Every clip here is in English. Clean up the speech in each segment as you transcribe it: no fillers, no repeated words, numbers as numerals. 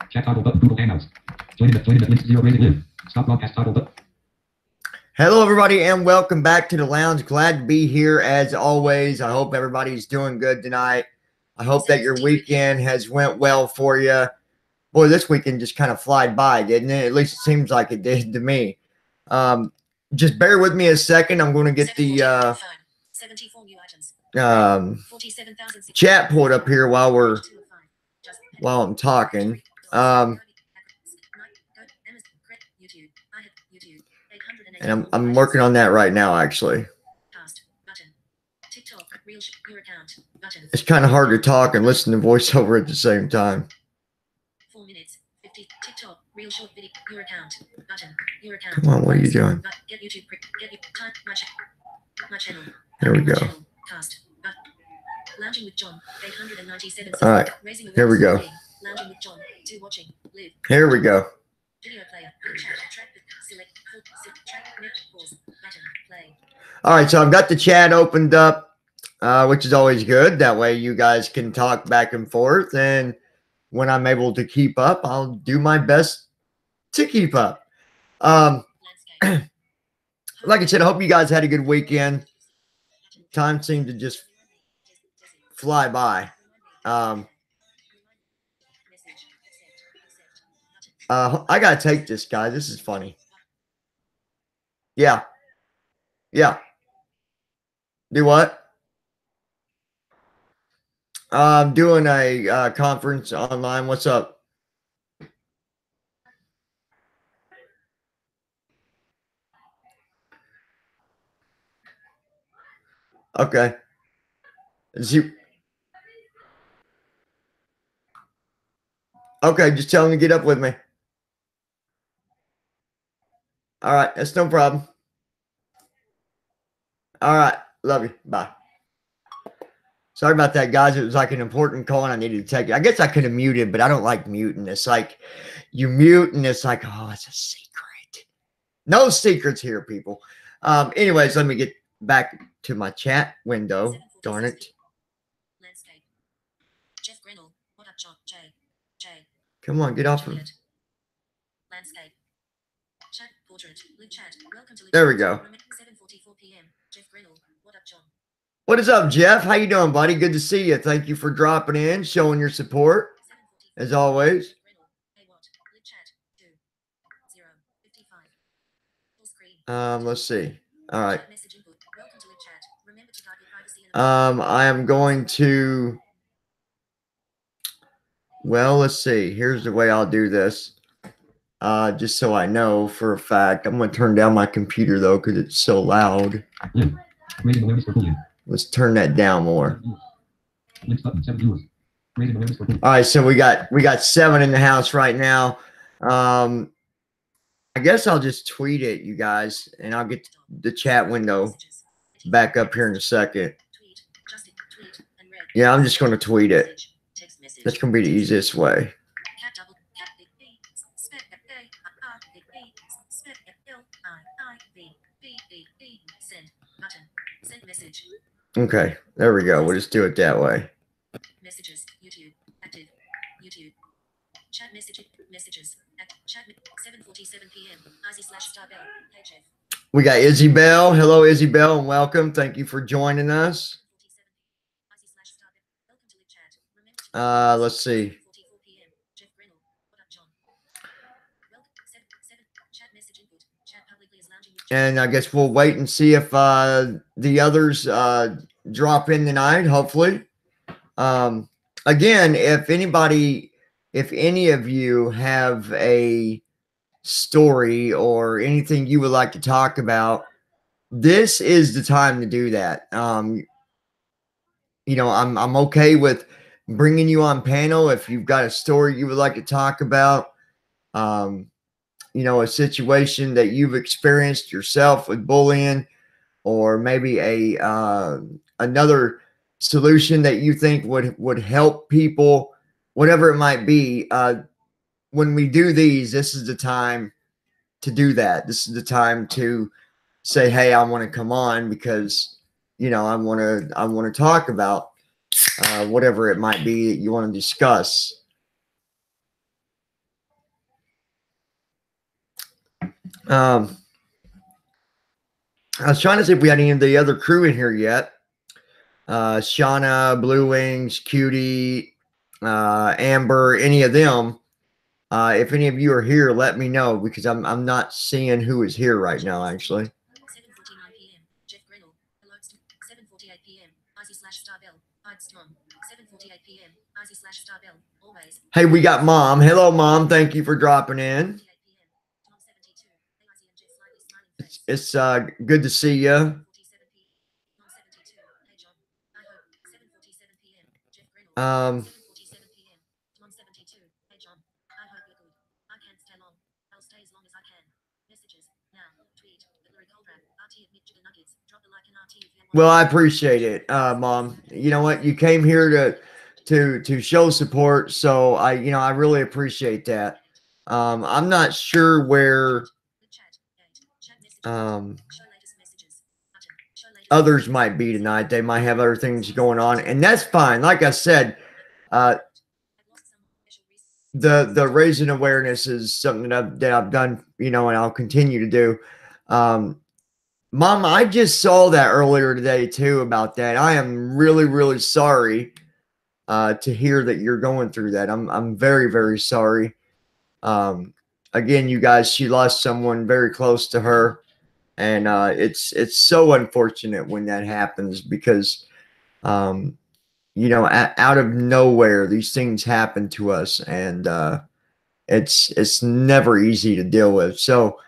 Chat toggle button. Google Hangouts. Join in the link 0 rated live. Stop broadcast toggle button. Hello, everybody, and welcome back to the lounge. Glad to be here as always. I hope everybody's doing good tonight. I hope that your weekend has went well for you. Boy, this weekend just kind of flied by, didn't it? At least it seems like it did to me. Just bear with me a second. I'm going to get the chat pulled up here while I'm talking. And I'm working on that right now, actually. It's kind of hard to talk and listen to voiceover at the same time. 4 minutes 50 TikTok real short video your account button your account. Come on, what are you doing? Get YouTube get time my channel. Here we go. Cast lounging with John 897. All right, here we go. Lounging with John to watching live. Here we go. Video player chat track select track net pause button play. All right, so I've got the chat opened up, which is always good. That way you guys can talk back and forth, and when I'm able to keep up, I'll do my best to keep up. Like I said, I hope you guys had a good weekend. Time seemed to just fly by. I gotta take this, guys. This is funny. Yeah. Do what? I'm doing a conference online. What's up? Okay. Okay, just tell him to get up with me. All right, that's no problem. All right, love you. Bye. Sorry about that, guys. It was like an important call and I needed to take it. I guess I could have muted, but I don't like muting. It's like you mute and it's like, oh, it's a secret. No secrets here, people. Anyways, let me get back to my chat window. Darn it. Landscape. Jeff Grinnell. What up, John? J. Come on, get off of it. Landscape. Chat portrait. Live chat. Welcome to There we go. 7:44 p.m. Jeff Grinnell. What up, John? What is up, Jeff? How you doing, buddy? Good to see you. Thank you for dropping in, showing your support, as always. Let's see. All right. I am going to, well, let's see. Here's the way I'll do this. Just so I know for a fact. I'm going to turn down my computer, though, because it's so loud. Let's turn that down more. All right, so we got 7 in the house right now. I guess I'll just tweet it, you guys, and I'll get the chat window back up here in a second. Yeah, I'm just going to tweet it. That's going to be the easiest way. Okay, there we go. We'll just do it that way. Messages, YouTube, active, YouTube, chat messages, chat 7:47 p.m. Izzy/Starbell, page F. We got Izzy Bell. Hello, Izzy Bell, and welcome. Thank you for joining us. Let's see. And I guess we'll wait and see if the others drop in tonight, hopefully. Again, if any of you have a story or anything you would like to talk about, this is the time to do that. You know, I'm okay with bringing you on panel if you've got a story you would like to talk about. You know, a situation that you've experienced yourself with bullying, or maybe another solution that you think would help people, whatever it might be. When we do these, this is the time to do that. This is the time to say, hey, I want to come on because, you know, I want to talk about whatever it might be that you want to discuss. I was trying to see if we had any of the other crew in here yet. Shauna, Blue Wings, Cutie, Amber, any of them. If any of you are here, let me know because I'm not seeing who is here right now, actually. 7:49 p.m. Jeff Grinnell. 7:48 p.m. Icy/Starbell. Storm. 7:48 p.m. Icy/Starbell. Always. Hey, we got Mom. Hello, Mom. Thank you for dropping in. It's good to see you. Well, I appreciate it, Mom. You know what? You came here to show support, so I really appreciate that. I'm not sure where others might be tonight. They might have other things going on, and that's fine. Like I said, the raising awareness is something that I've done, and I'll continue to do. Mom, I just saw that earlier today too about that. I am really, really sorry to hear that you're going through that. I'm very, very sorry. Again, you guys, she lost someone very close to her, and it's so unfortunate when that happens because out of nowhere these things happen to us, and it's never easy to deal with. So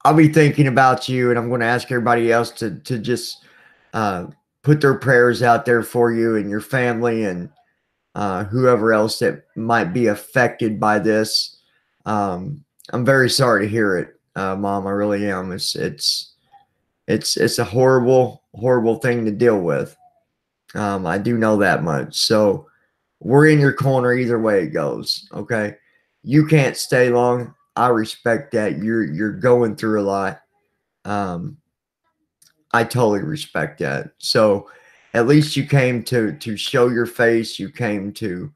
I'll be thinking about you, and I'm going to ask everybody else to just put their prayers out there for you and your family and whoever else that might be affected by this. I'm very sorry to hear it, Mom. I really am. It's a horrible, horrible thing to deal with. I do know that much. So we're in your corner either way it goes. Okay, you can't stay long. I respect that. You're going through a lot. I totally respect that. So at least you came to show your face. You came to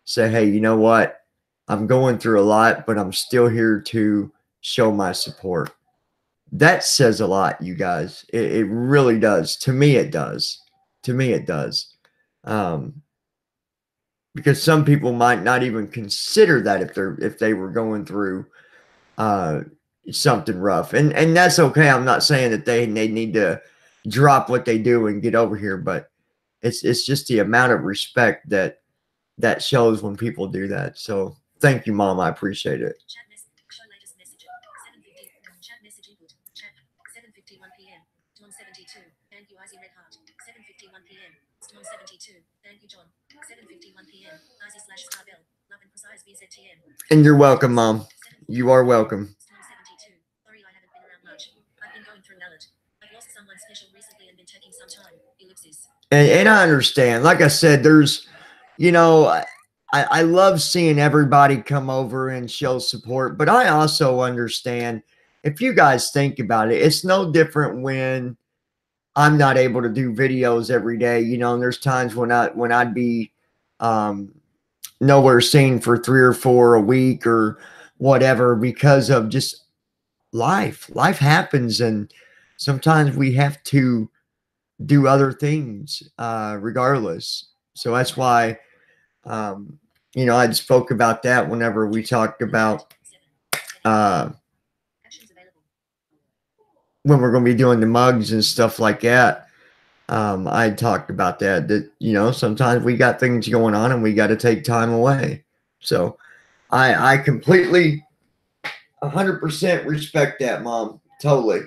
say, hey, you know what? I'm going through a lot, but I'm still here to show my support. That says a lot, you guys. It really does. To me, it does. To me, it does. Because some people might not even consider that if they were going through something rough, and that's okay. I'm not saying that they need to drop what they do and get over here, but it's just the amount of respect that shows when people do that. So thank you, Mom. I appreciate it. 7:51 p.m. John 72. Thank you, Izzy Redheart. 7:51 p.m. John 72. Thank you, John. 7:51 p.m. Izzy/Starbell. Love and precise VZTM. And you're welcome, Mom. You are welcome. John 72. Sorry, I haven't been around much. I've been going through mallet. I've lost someone special recently and been taking some time. Ellipsis. And I understand. Like I said, there's, I love seeing everybody come over and show support, but I also understand if you guys think about it, it's no different when I'm not able to do videos every day, and there's times when I'd be nowhere seen for 3 or 4 a week or whatever because of just life. Life happens, and sometimes we have to do other things regardless. So that's why I spoke about that whenever we talked about when we're going to be doing the mugs and stuff like that. I talked about that sometimes we got things going on and we got to take time away. So I completely 100% respect that, Mom. Totally.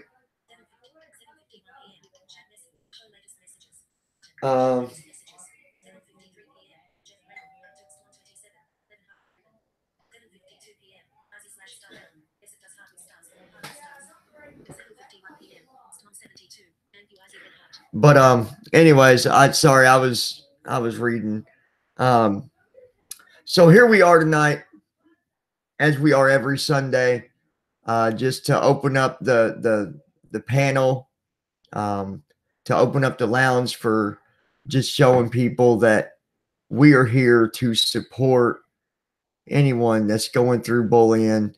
But anyways, sorry, I was reading. So here we are tonight, as we are every Sunday, just to open up the panel, to open up the lounge for just showing people that we are here to support anyone that's going through bullying.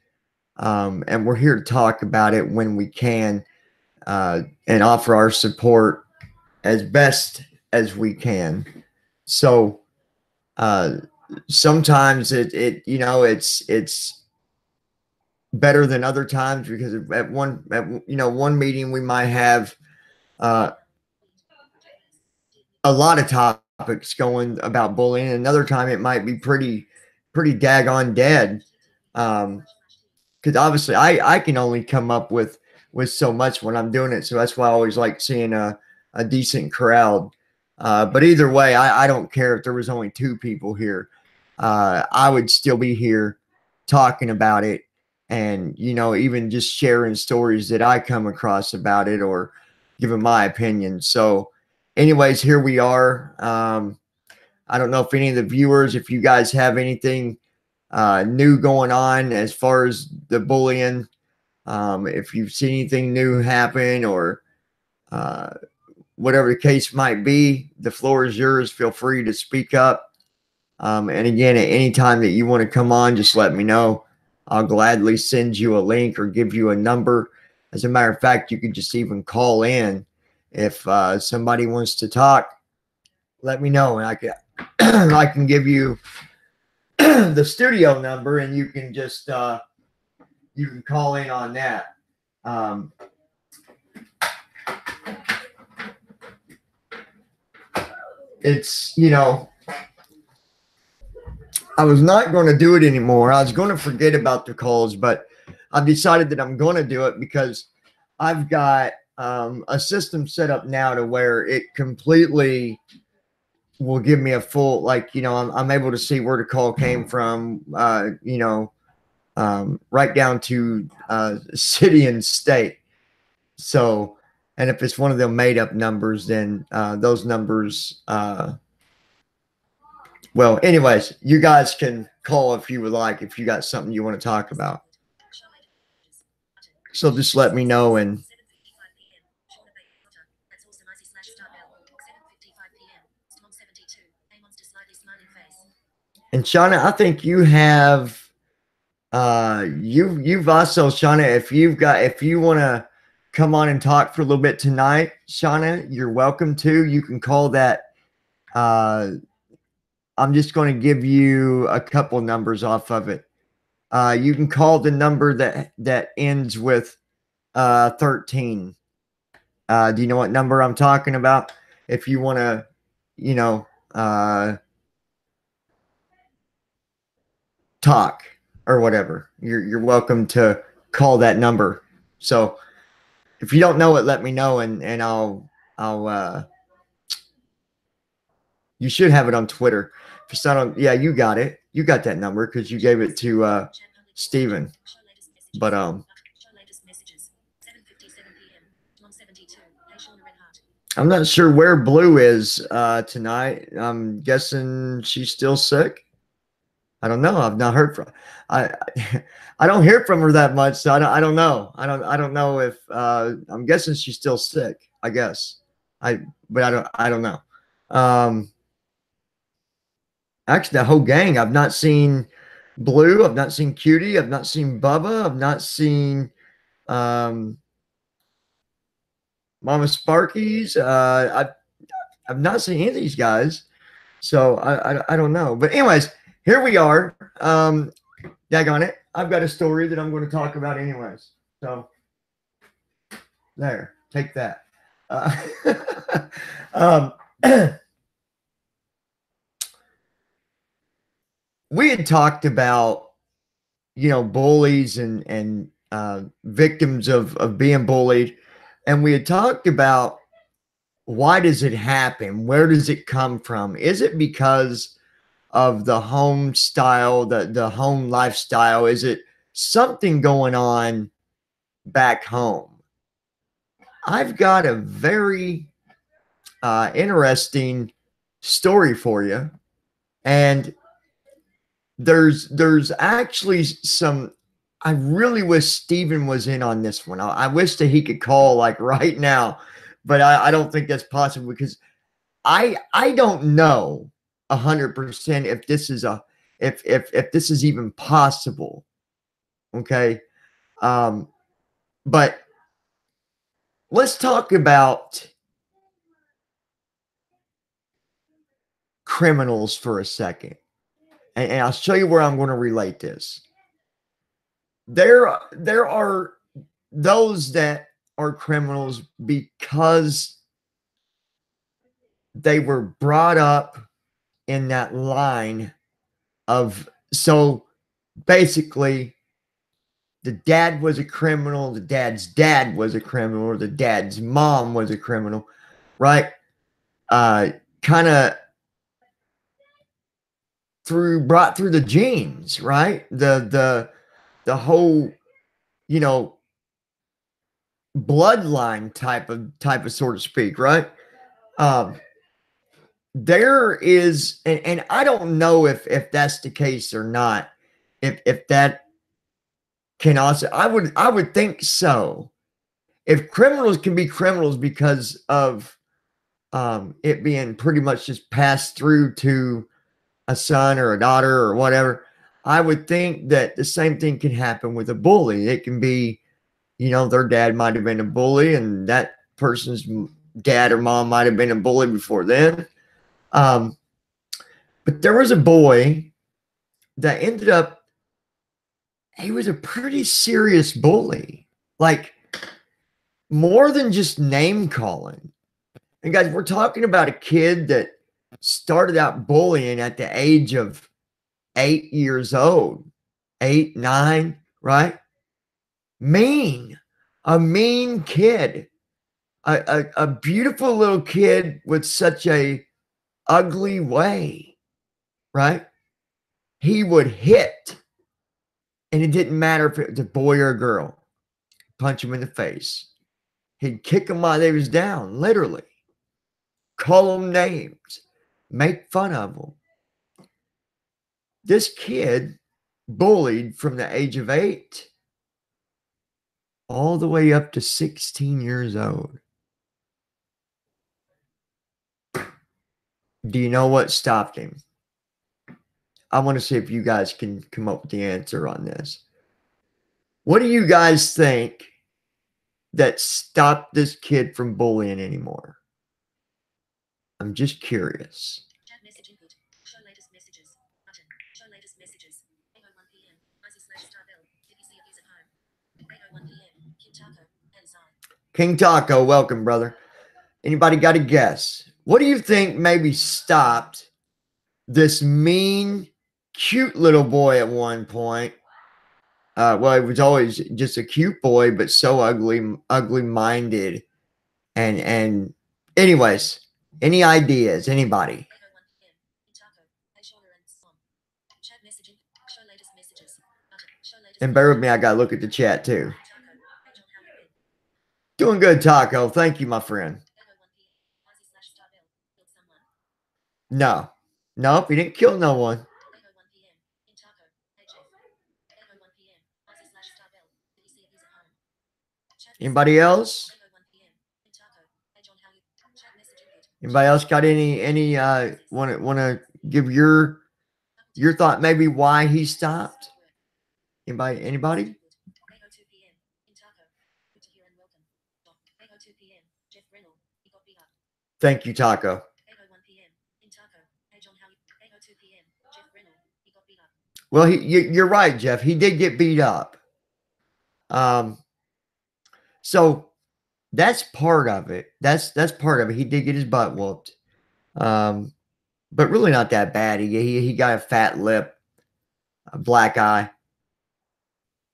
And we're here to talk about it when we can, and offer our support as best as we can. So sometimes it's better than other times, because at one meeting we might have uh, a lot of topics going about bullying. Another time it might be pretty daggone dead. Because obviously I can only come up with so much when I'm doing it. So that's why I always like seeing a decent crowd. But either way, I don't care if there was only 2 people here. I would still be here talking about it, and even just sharing stories that I come across about it, or giving my opinion. So anyways, here we are. I don't know if any of the viewers, if you guys have anything new going on as far as the bullying, if you've seen anything new happen, or whatever the case might be, the floor is yours. Feel free to speak up. And again, at any time that you want to come on, just let me know. I'll gladly send you a link or give you a number. As a matter of fact, you could just even call in if somebody wants to talk. Let me know, and I can give you the studio number, and you can just you can call in on that. It's I was not going to do it anymore. I was going to forget about the calls, but I've decided that I'm going to do it, because I've got a system set up now to where it completely will give me a full, like, I'm able to see where the call came from, right down to city and state. So, and if it's one of them made up numbers, then those numbers, well, anyways, you guys can call if you would like, if you got something you want to talk about. So just let me know. And Shauna, I think you have you've also, Shauna, if you want to come on and talk for a little bit tonight, Shauna, you're welcome to. You can call that I'm just going to give you a couple numbers off of it. You can call the number that ends with 13. Do you know what number I'm talking about? If you want to, talk or whatever, you're welcome to call that number. So if you don't know it, let me know, and I'll you should have it on Twitter. If it's not on, yeah, you got it. You got that number because you gave it to Steven. But I'm not sure where Blue is tonight. I'm guessing she's still sick. I don't know. I've not heard from. I don't hear from her that much, so I don't know. I don't know if I'm guessing she's still sick. I guess. But I don't know. Actually, the whole gang. I've not seen Blue. I've not seen Cutie. I've not seen Bubba. I've not seen Mama Sparky's. I've not seen any of these guys, so I don't know. But anyways, here we are. Daggone it, I've got a story that I'm going to talk about anyways. So there, take that. We had talked about, bullies and victims of being bullied. And we had talked about, why does it happen? Where does it come from? Is it because of the home style, the home lifestyle? Is it something going on back home? I've got a very interesting story for you. And there's actually some, I really wish Steven was in on this one. I wish that he could call like right now, but I don't think that's possible, because I don't know 100% if this is if this is even possible. Okay. But let's talk about criminals for a second. And I'll show you where I'm going to relate this. There are those that are criminals because they were brought up in that line of, so basically the dad was a criminal, the dad's dad was a criminal, or the dad's mom was a criminal, right? Kind of brought through the genes, right? The whole, you know, bloodline type of sort of speak, right? There is, and I don't know if that's the case or not. If that can also, I would think so. If criminals can be criminals because of it being pretty much just passed through to a son or a daughter or whatever, I would think that the same thing can happen with a bully. It can be, you know, their dad might have been a bully, and that person's dad or mom might have been a bully before then. But there was a boy that ended up, he was a pretty serious bully, like more than just name calling. And guys, we're talking about a kid that started out bullying at the age of 8 years old, 8, 9, right? A mean kid, a beautiful little kid with such a ugly way, right? He would hit, and it didn't matter if it was a boy or a girl. Punch him in the face. He'd kick him while they was down, literally. Call them names. Make fun of them. This kid bullied from the age of 8 all the way up to 16 years old. Do you know what stopped him? I want to see if you guys can come up with the answer on this. What do you guys think that stopped this kid from bullying anymore? I'm just curious. Chat message input. Show latest messages. Button. Show latest messages. 8:01 p.m. IC/Starbell. Did you see if he's at home? 8:01 p.m. King Taco. King Taco, welcome, brother. Anybody got a guess? What do you think maybe stopped this mean, cute little boy at one point? Well, he was always just a cute boy, but so ugly-minded. And anyways, any ideas? Anybody? 8:01 p.m. King Taco. Hey, Shauna and Mom. Chat message input. Show latest messages. Button. Show latest. And bear with me, I gotta look at the chat too. Taco. Hey, John, how you been? Doing good, Taco. Thank you, my friend. 8:01 p.m. IC/Starbell. Killed someone. No. Nope, he didn't kill no one. 8:01 p.m. King Taco. Hey, Jeff. 8:01 p.m. IC/Starbell. Did you see if he's at home? Chat Anybody else? 8:01 p.m. King Taco. Hey, John, how you? Chat message input. Anybody else got any wanna give your thought maybe why he stopped? Anybody? 8:02 p.m. King Taco. Good to hear and welcome. 8:02 p.m. Jeff Brennell. He got beat up. Thank you, Taco. 8:01 p.m. King Taco. Hey, John, how you? 8:02 p.m. Jeff Brennell. He got beat up. Well, you're right, Jeff. He did get beat up. So that's part of it. That's part of it. He did get his butt whooped. But really not that bad. He got a fat lip, a black eye.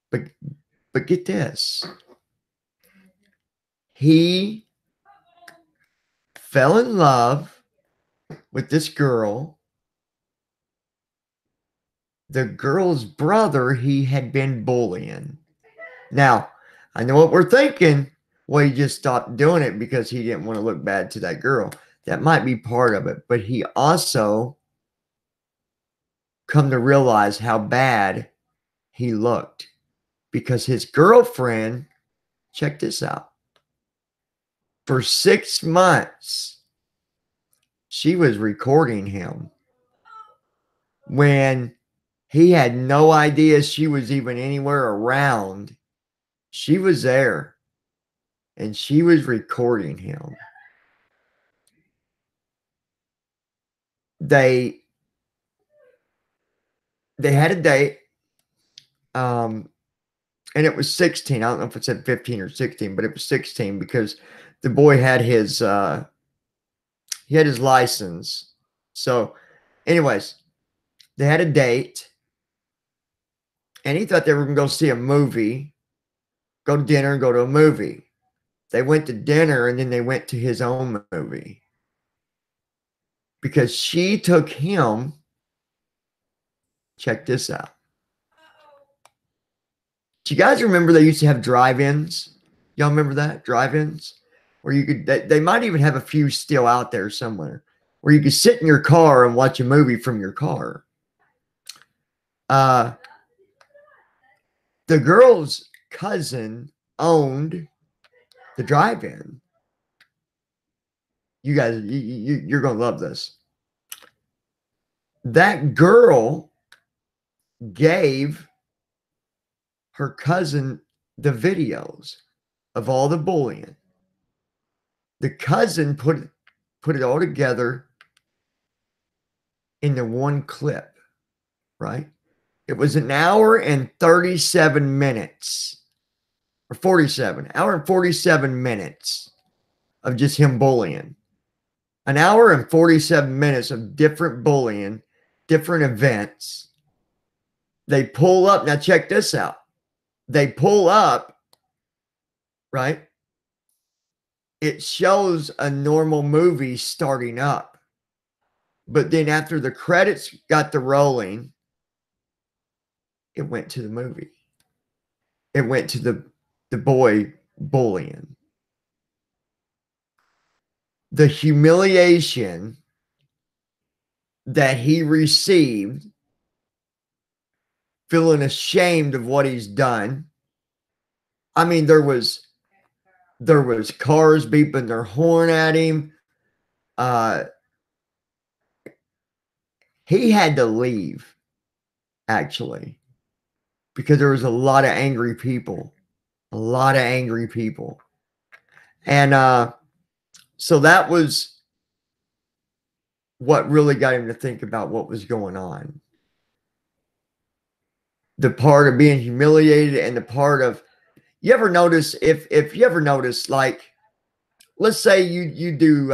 But get this. He fell in love with this girl. The girl's brother he had been bullying. Now, I know what we're thinking. Well, he just stopped doing it because he didn't want to look bad to that girl. That might be part of it. But he also come to realize how bad he looked because his girlfriend, check this out, for 6 months, she was recording him when he had no idea she was even anywhere around She was there and she was recording him. They had a date. And it was 16. I don't know if it said 15 or 16, but it was 16 because the boy had his license. So, anyways, they had a date, and he thought they were going to go see a movie, go to dinner, and go to a movie. They went to dinner, and then they went to his own movie because she took him. Check this out. Do you guys remember they used to have drive-ins? Y'all remember that? Drive-ins? Where you could, they might even have a few still out there somewhere, where you could sit in your car and watch a movie from your car. The girl's cousin owned the drive-in. You guys, you're going to love this. That girl gave her cousin the videos of all the bullying. The cousin put it all together in the one clip, right? It was an hour and 37 minutes, or 47, hour and 47 minutes of just him bullying. An hour and 47 minutes of different bullying, different events. They pull up. Now check this out. They pull up, right? It shows a normal movie starting up. But then after the credits got to rolling, it went to the movie. It went to the boy bullying. The humiliation that he received, feeling ashamed of what he's done. I mean, there was cars beeping their horn at him. He had to leave, actually, because there was a lot of angry people. A lot of angry people. And so that was what really got him to think about what was going on. The part of being humiliated and the part of, you ever notice, if you ever notice, like, let's say you do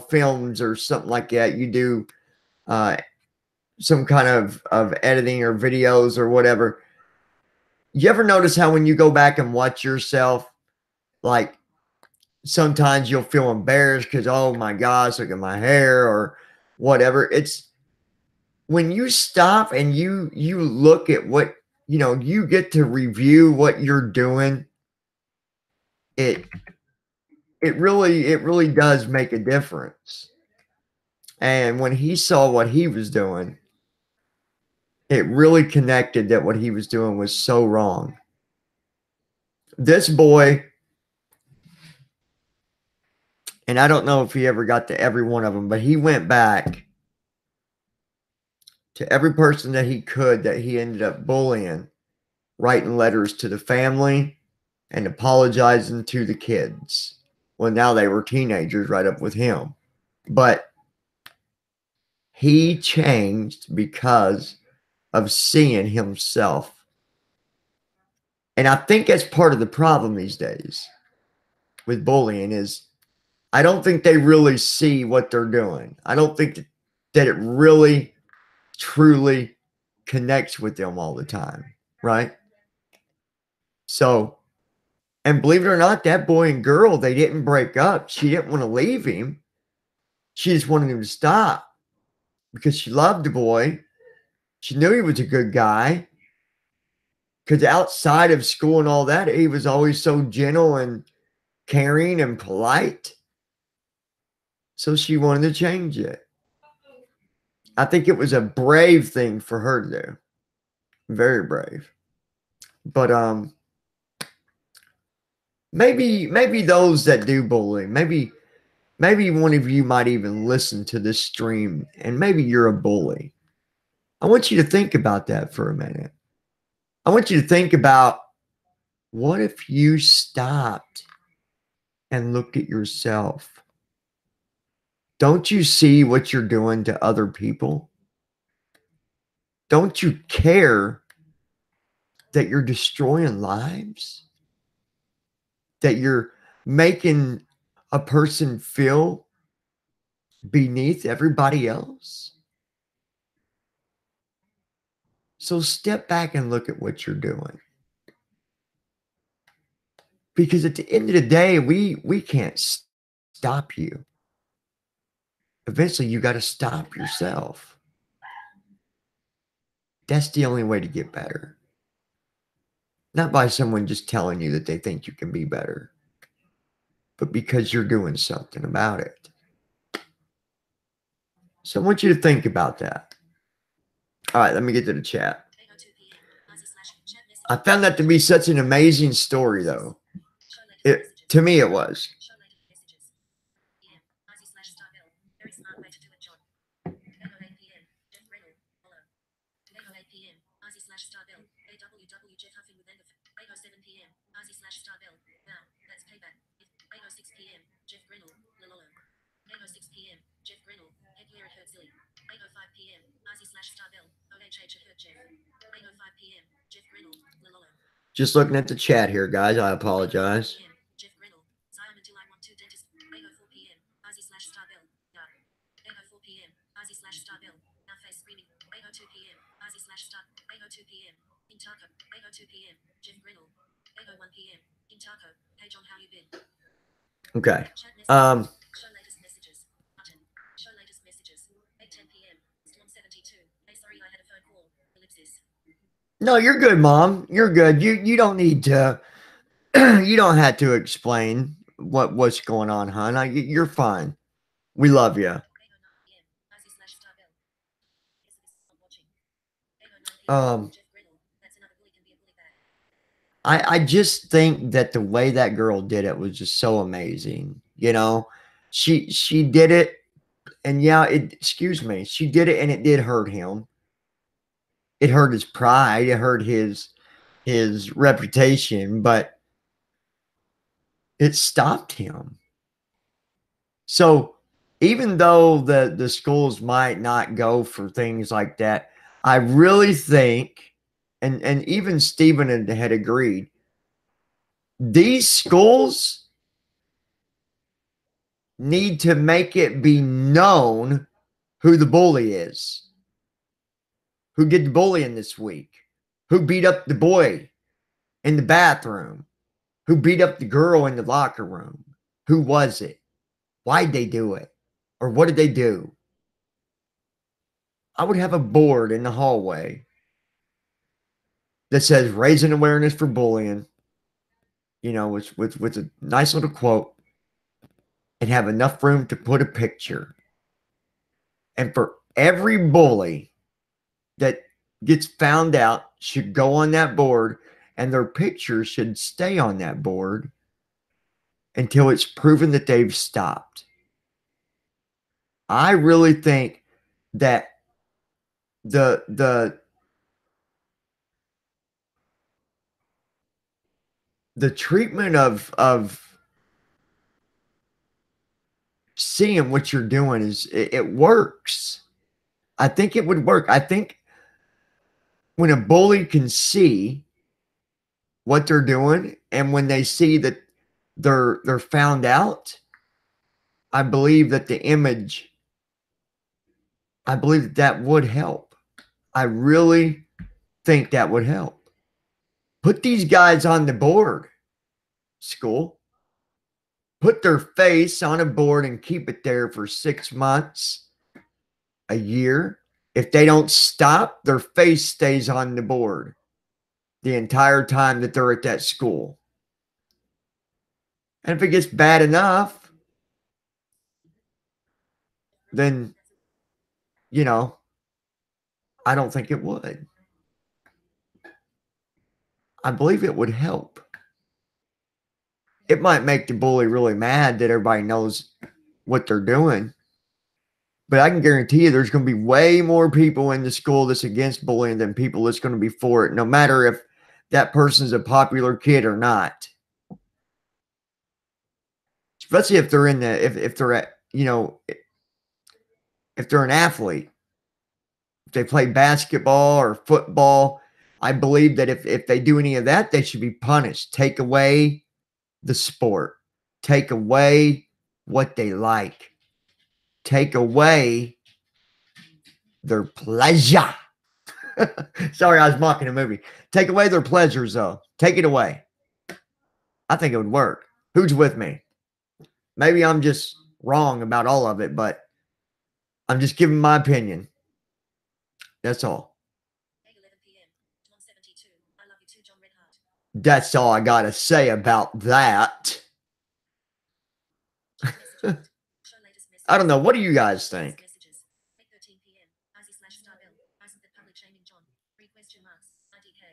films or something like that, you do some kind of editing or videos or whatever. You ever notice how when you go back and watch yourself, like, sometimes you'll feel embarrassed because, oh my gosh, look at my hair or whatever. It's when you stop and you look at what, you get to review what you're doing. It really does make a difference. And when he saw what he was doing, it really connected that what he was doing was so wrong. This boy, and I don't know if he ever got to every one of them, but he went back to every person that he could that he ended up bullying, writing letters to the family and apologizing to the kids. Well, now they were teenagers right up with him. But he changed because of seeing himself. And I think that's part of the problem these days with bullying is I don't think they really see what they're doing. I don't think that it really, truly connects with them all the time, right? So, and believe it or not, that boy and girl, they didn't break up. She didn't want to leave him. She just wanted him to stop because she loved the boy. She knew he was a good guy because outside of school and all that, he was always so gentle and caring and polite. So she wanted to change it. I think it was a brave thing for her to do. Very brave. But maybe those that do bullying, maybe one of you might even listen to this stream and maybe you're a bully. I want you to think about that for a minute. I want you to think about What if you stopped and looked at yourself? Don't you see what you're doing to other people? Don't you care that you're destroying lives? That you're making a person feel beneath everybody else? So step back and look at what you're doing. Because at the end of the day, we can't stop you. Eventually, you got to stop yourself. That's the only way to get better. Not by someone just telling you that they think you can be better, but because you're doing something about it. So I want you to think about that. All right, let me get to the chat. 8:02 p.m. Chat message. I found that to be such an amazing story, though. Show latest messages. To me, it was. Show latest messages. PM. Icy/Star Bill. Very smart way to do it, John. 8:08 p.m. Jeff Reynolds. Follow. 8:08 p.m. Icy/Star Bill. AWW Jeff Huffing with Enderf. 8:07 p.m. Icy/Star Bill. Now, that's payback. 8:06 p.m. Jeff Reynolds. Lololo. 8:06 p.m. Jeff Reynolds. Heck yeah, it hurt silly. 8:05 p.m. Icy/Star Bill. OHH it hurt Jeff. 8:05 p.m. Jeff Reynolds. Lololo. Just looking at the chat here, guys. I apologize. Jeff Grinnell. Zion until I want to dentist. 8:04 p.m. Izzy/Star Bill. Yeah. 8:04 p.m. Izzy/Star Bill. Now face screaming. 8:02 p.m. Izzy/Star. 8:02 p.m. Intako. 8:02 p.m. Jeff Grinnell. 8:01 p.m. Intako. Hey John, how you been? Okay. Chat messages. Show latest messages. Button. Show latest messages. 8:10 p.m. Storm 72. Hey, sorry, I had a phone call. Ellipsis. No, you're good, Mom. You're good. You don't need to. You don't have to explain what's going on, hon. You're fine. We love you. 8:09 p.m. Izzy/Star Bill. Guess this is not watching. 8:09 p.m. Jeff Grinnell. That's another bully can be a bully back. I just think that the way that girl did it was just so amazing. You know, she did it, and yeah, excuse me, she did it, and it did hurt him. It hurt his pride. It hurt his reputation, but it stopped him. So even though the schools might not go for things like that, I really think, and even Stephen had agreed, these schools need to make it be known who the bully is, who did the bullying this week, who beat up the boy in the bathroom, who beat up the girl in the locker room. Who was it? Why'd they do it? Or what did they do? I would have a board in the hallway that says raising awareness for bullying, you know, with a nice little quote, and have enough room to put a picture. And for every bully that gets found out should go on that board, and their picture should stay on that board until it's proven that they've stopped. I really think that the treatment of seeing what you're doing is it works. I think it would work. I think when a bully can see what they're doing, and when they see that they're found out, I believe that the image, I believe that would help. I really think that would help. Put these guys on the board, school. Put their face on a board and keep it there for 6 months, a year. If they don't stop, their face stays on the board the entire time that they're at that school. And if it gets bad enough, then, you know, I don't think it would. I believe it would help. It might make the bully really mad that everybody knows what they're doing. But I can guarantee you there's going to be way more people in the school that's against bullying than people that's going to be for it. No matter if that person's a popular kid or not. Especially if they're in the if they're at, you know, if they're an athlete, if they play basketball or football, I believe that if they do any of that, they should be punished. Take away the sport. Take away what they like. Take away their pleasure. Sorry, I was mocking a movie. Take away their pleasures, though. Take it away. I think it would work. Who's with me? Maybe I'm just wrong about all of it, but I'm just giving my opinion. That's all. 11 p.m. 172. I love you too, John Redheart. That's all I got to say about that. Show latest message. I don't know. What do you guys think? Messages. 8:13 p.m. IZ/Starbill. Isn't that public shaming, John? 3 question marks. IDK.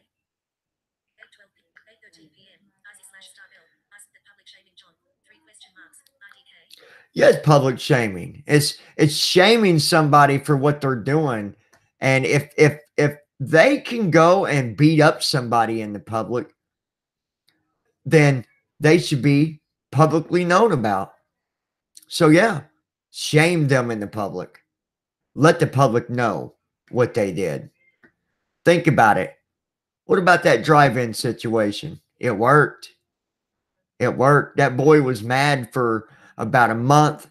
8:12 p.m. 8:13 p.m. IZ/Starbill. Isn't that public shaming, John? 3 question marks. IDK. Yeah, it's public shaming. It's shaming somebody for what they're doing. And if they can go and beat up somebody in the public, then they should be publicly known about. So yeah, shame them in the public. Let the public know what they did. Think about it. What about that drive-in situation? It worked. It worked. That boy was mad for about a month.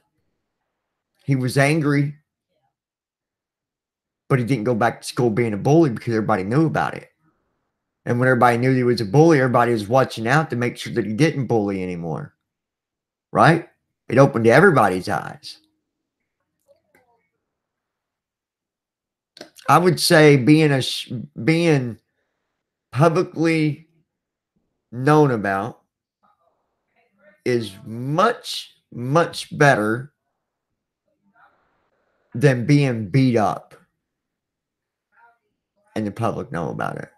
He was angry, but he didn't go back to school being a bully because everybody knew about it. And when everybody knew he was a bully, everybody was watching out to make sure that he didn't bully anymore. Right? It opened everybody's eyes. I would say being publicly known about is much, much better than being beat up and the public know about it.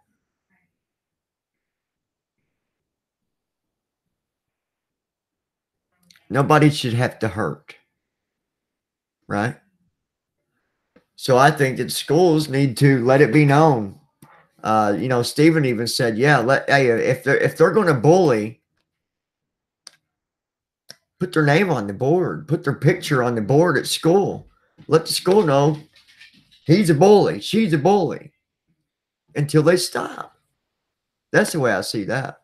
Nobody should have to hurt. Right? So I think that schools need to let it be known. You know, Stephen even said, yeah, hey, if they're going to bully, put their name on the board, put their picture on the board at school. Let the school know he's a bully, she's a bully, until they stop. That's the way I see that.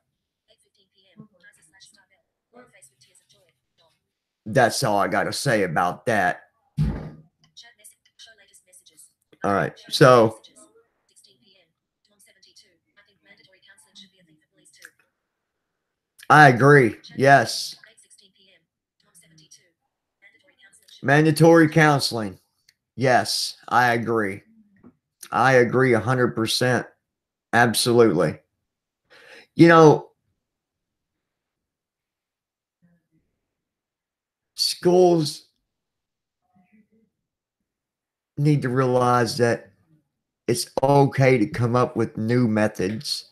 8:15 p.m. IZ/Starbill. Long face with tears of joy. John. That's all I got to say about that. Chat message. Show latest messages. All right. Show So latest messages. 16 p.m. 172. I think mandatory counseling should be a thing for bullies too. I agree. Yes. 8:16 p.m. 172. Mandatory counseling should Mandatory counseling. Yes, I agree. I agree 100%. Absolutely. You know, schools need to realize that it's okay to come up with new methods.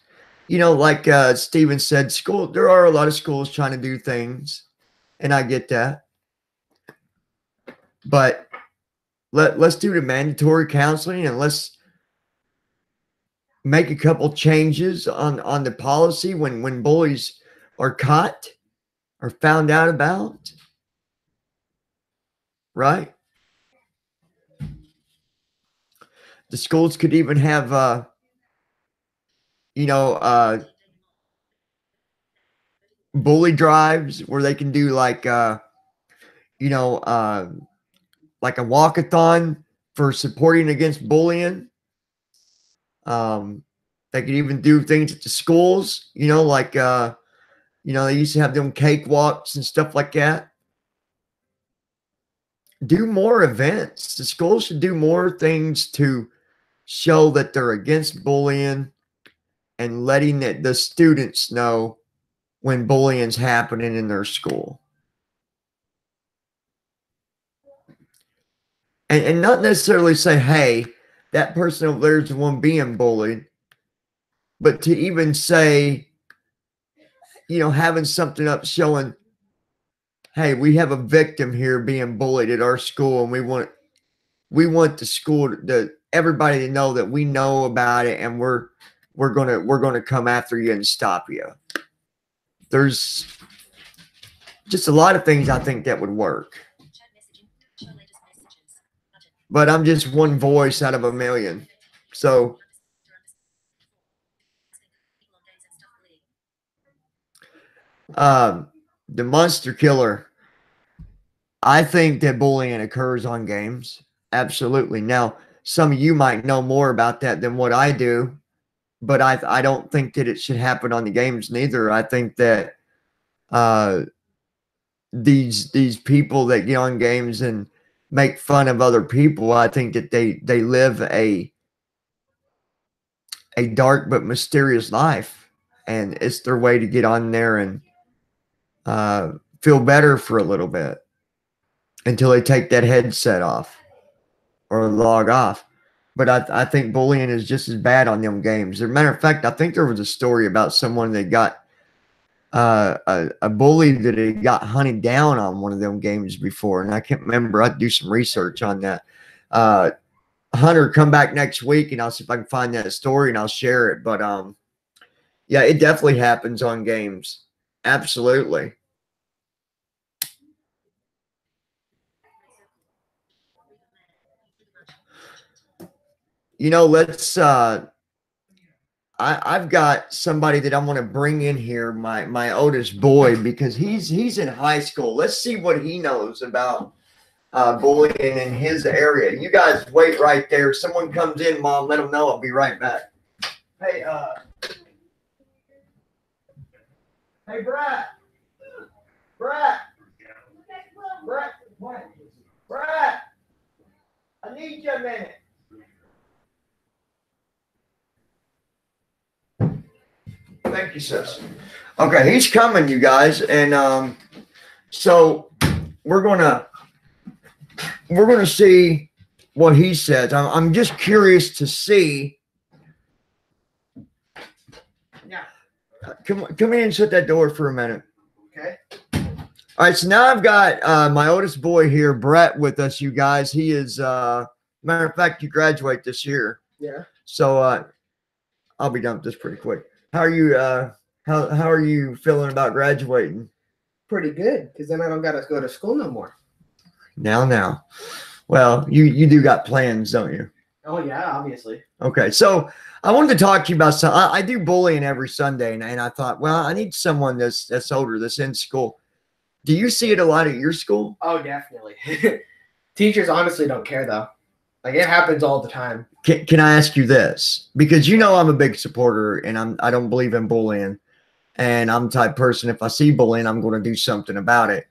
You know, like Steven said, there are a lot of schools trying to do things, and I get that. But let's do the mandatory counseling, and let's make a couple changes on the policy when bullies are caught or found out about. Right? The schools could even have bully drives where they can do like like a walkathon for supporting against bullying. They could even do things at the schools, like they used to have them cakewalks and stuff like that. Do more events. The schools should do more things to show that they're against bullying and letting the students know when bullying's happening in their school. And not necessarily say, hey, that person over there is the one being bullied, but to even say, having something up showing, hey, we have a victim here being bullied at our school, and we want the school, everybody to know that we know about it, and we're we're gonna come after you and stop you. There's just a lot of things I think that would work. Chat messaging. Show latest messages. Button. But I'm just one voice out of a million. So the monster killer, I think that bullying occurs on games. Absolutely. Now, some of you might know more about that than what I do, but I don't think that it should happen on the games neither. I think that these people that get on games and make fun of other people, I think that they live a dark but mysterious life, and it's their way to get on there and feel better for a little bit until they take that headset off or log off. But I think bullying is just as bad on them games. As a matter of fact, I think there was a story about someone that got a bully that had got hunted down on one of them games before, and I can't remember. I'd do some research on that. Hunter, come back next week and I'll see if I can find that story and I'll share it. But yeah, it definitely happens on games. Absolutely. You know, let's I've got somebody that I want to bring in here, my oldest boy, because he's in high school. Let's see what he knows about bullying in his area. You guys wait right there. Someone comes in, Mom, let them know. I'll be right back. Hey, Brett. Brett. What? Brett. I need you a minute. Thank you, sis. Okay, he's coming, you guys, and so we're gonna see what he says. I'm just curious to see. Yeah. Come in and shut that door for a minute. Okay. All right, so now I've got my oldest boy here, Brett, with us, you guys. He is matter of fact, you graduate this year. Yeah. So I'll be done with this pretty quick. How are you how are you feeling about graduating? Pretty good, because then I don't gotta go to school no more. Now. Well, you do got plans, don't you? Oh yeah, obviously. Okay, so I wanted to talk to you about some. I do bullying every Sunday, and I thought, well, I need someone that's older, that's in school. Do you see it a lot at your school? Oh, definitely. Teachers honestly don't care though. Like, it happens all the time. Can I ask you this? Because you know I'm a big supporter, and I don't believe in bullying, and I'm the type of person, if I see bullying, I'm going to do something about it.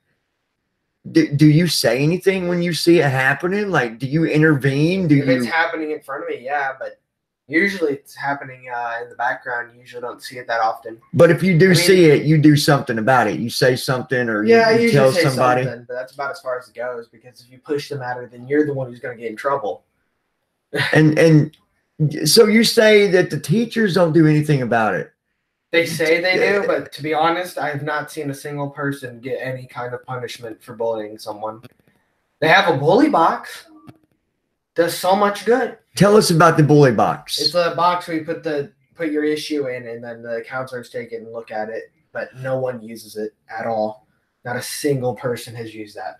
Do you say anything when you see it happening? Like, do you intervene? If it's happening in front of me, yeah, but usually it's happening in the background. You usually don't see it that often. But if you do see it, you do something about it. You say something, or yeah, you tell say somebody. Something, but that's about as far as it goes, because if you push the matter, then you're the one who's going to get in trouble. And so you say that the teachers don't do anything about it. They say they do, but to be honest, I have not seen a single person get any kind of punishment for bullying someone. They have a bully box. Does so much good. Tell us about the bully box. It's a box where you put your issue in, and then the counselors take it and look at it, but no one uses it at all. Not a single person has used that.